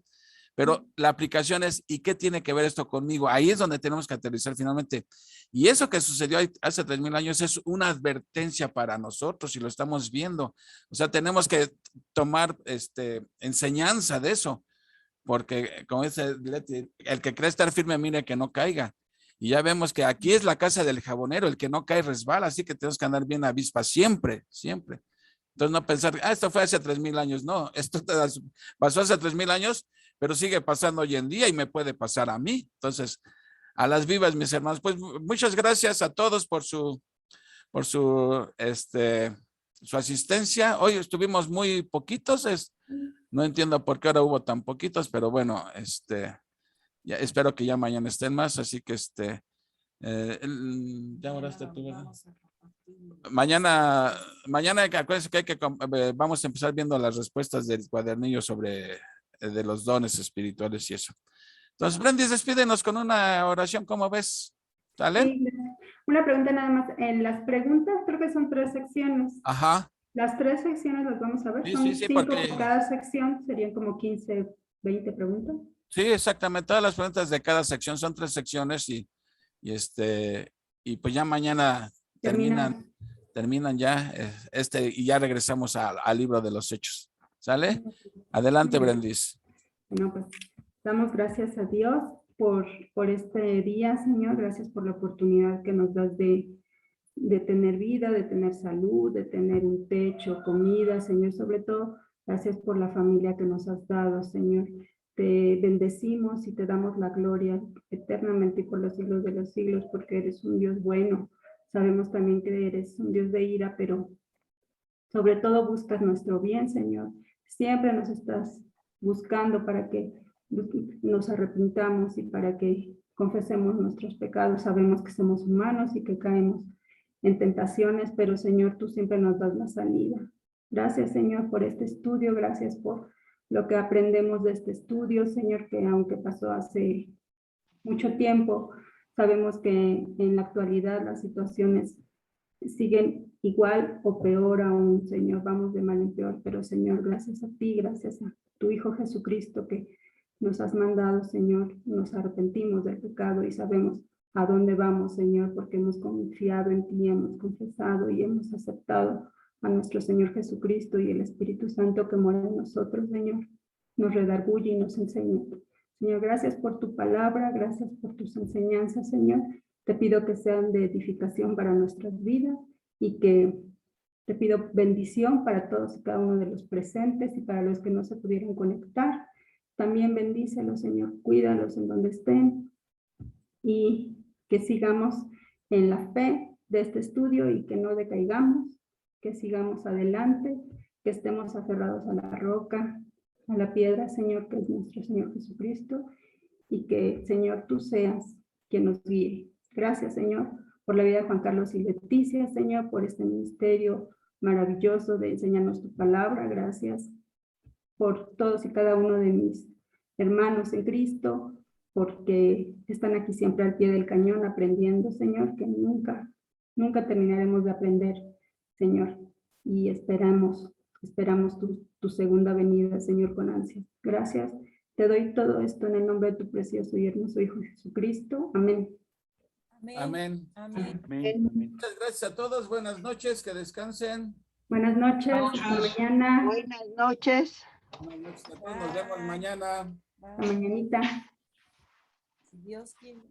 Pero la aplicación es, ¿y qué tiene que ver esto conmigo? Ahí es donde tenemos que aterrizar finalmente. Y eso que sucedió hace 3000 años es una advertencia para nosotros y lo estamos viendo. O sea, tenemos que tomar enseñanza de eso. Porque, como dice Leti, el que cree estar firme, mire que no caiga. Y ya vemos que aquí es la casa del jabonero, el que no cae resbala, así que tenemos que andar bien avispa siempre, siempre. Entonces no pensar, esto fue hace 3000 años, no, esto pasó hace 3000 años, pero sigue pasando hoy en día y me puede pasar a mí. Entonces, a las vivas, mis hermanos, pues muchas gracias a todos por su asistencia. Hoy estuvimos muy poquitos, no entiendo por qué ahora hubo tan poquitos, pero bueno, ya espero que ya mañana estén más, así que ya oraste tú, ¿verdad? Mañana acuérdense que vamos a empezar viendo las respuestas del cuadernillo sobre de los dones espirituales y eso. Entonces, Brendis, despídenos con una oración, ¿cómo ves? ¿Sale? Sí, una pregunta nada más. En las preguntas creo que son 3 secciones. Ajá. Las 3 secciones las vamos a ver. Sí, Son sí, 5 porque... por cada sección, serían como 15, 20 preguntas. Sí, exactamente. Todas las preguntas de cada sección son 3 secciones y pues ya mañana terminan ya y ya regresamos al libro de los Hechos. ¿Sale? Adelante, Brendis. Bueno, pues damos gracias a Dios por este día, Señor. Gracias por la oportunidad que nos das de tener vida, de tener salud, de tener un techo, comida, Señor. Sobre todo, gracias por la familia que nos has dado, Señor. Te bendecimos y te damos la gloria eternamente y por los siglos de los siglos, porque eres un Dios bueno. Sabemos también que eres un Dios de ira, pero sobre todo buscas nuestro bien, Señor. Siempre nos estás buscando para que nos arrepintamos y para que confesemos nuestros pecados. Sabemos que somos humanos y que caemos en tentaciones, pero Señor, tú siempre nos das la salida. Gracias, Señor, por este estudio. Gracias por lo que aprendemos de este estudio, Señor, que aunque pasó hace mucho tiempo, sabemos que en la actualidad las situaciones siguen igual o peor aún, Señor, vamos de mal en peor, pero Señor, gracias a ti, gracias a tu Hijo Jesucristo que nos has mandado, Señor, nos arrepentimos del pecado y sabemos a dónde vamos, Señor, porque hemos confiado en ti, hemos confesado y hemos aceptado a nuestro Señor Jesucristo y el Espíritu Santo que mora en nosotros, Señor, nos redarguye y nos enseña. Señor, gracias por tu palabra, gracias por tus enseñanzas, Señor. Te pido que sean de edificación para nuestras vidas y que te pido bendición para todos y cada uno de los presentes y para los que no se pudieron conectar. También bendícelos, Señor, cuídalos en donde estén y que sigamos en la fe de este estudio y que no decaigamos, que sigamos adelante, que estemos aferrados a la roca, a la piedra, Señor, que es nuestro Señor Jesucristo, y que, Señor, tú seas quien nos guíe. Gracias, Señor, por la vida de Juan Carlos y Leticia, Señor, por este ministerio maravilloso de enseñarnos tu palabra. Gracias por todos y cada uno de mis hermanos en Cristo, porque están aquí siempre al pie del cañón aprendiendo, Señor, que nunca terminaremos de aprender, Señor, y esperamos tu segunda venida, Señor, con ansias. Gracias. Te doy todo esto en el nombre de tu precioso y hermoso Hijo Jesucristo. Amén. Amén. Amén. Amén. Muchas gracias a todos. Buenas noches. Que descansen. Buenas noches, hasta mañana, Buenas noches. Buenas noches a todos. Nos vemos mañana. hasta mañanita. Si Dios quiere.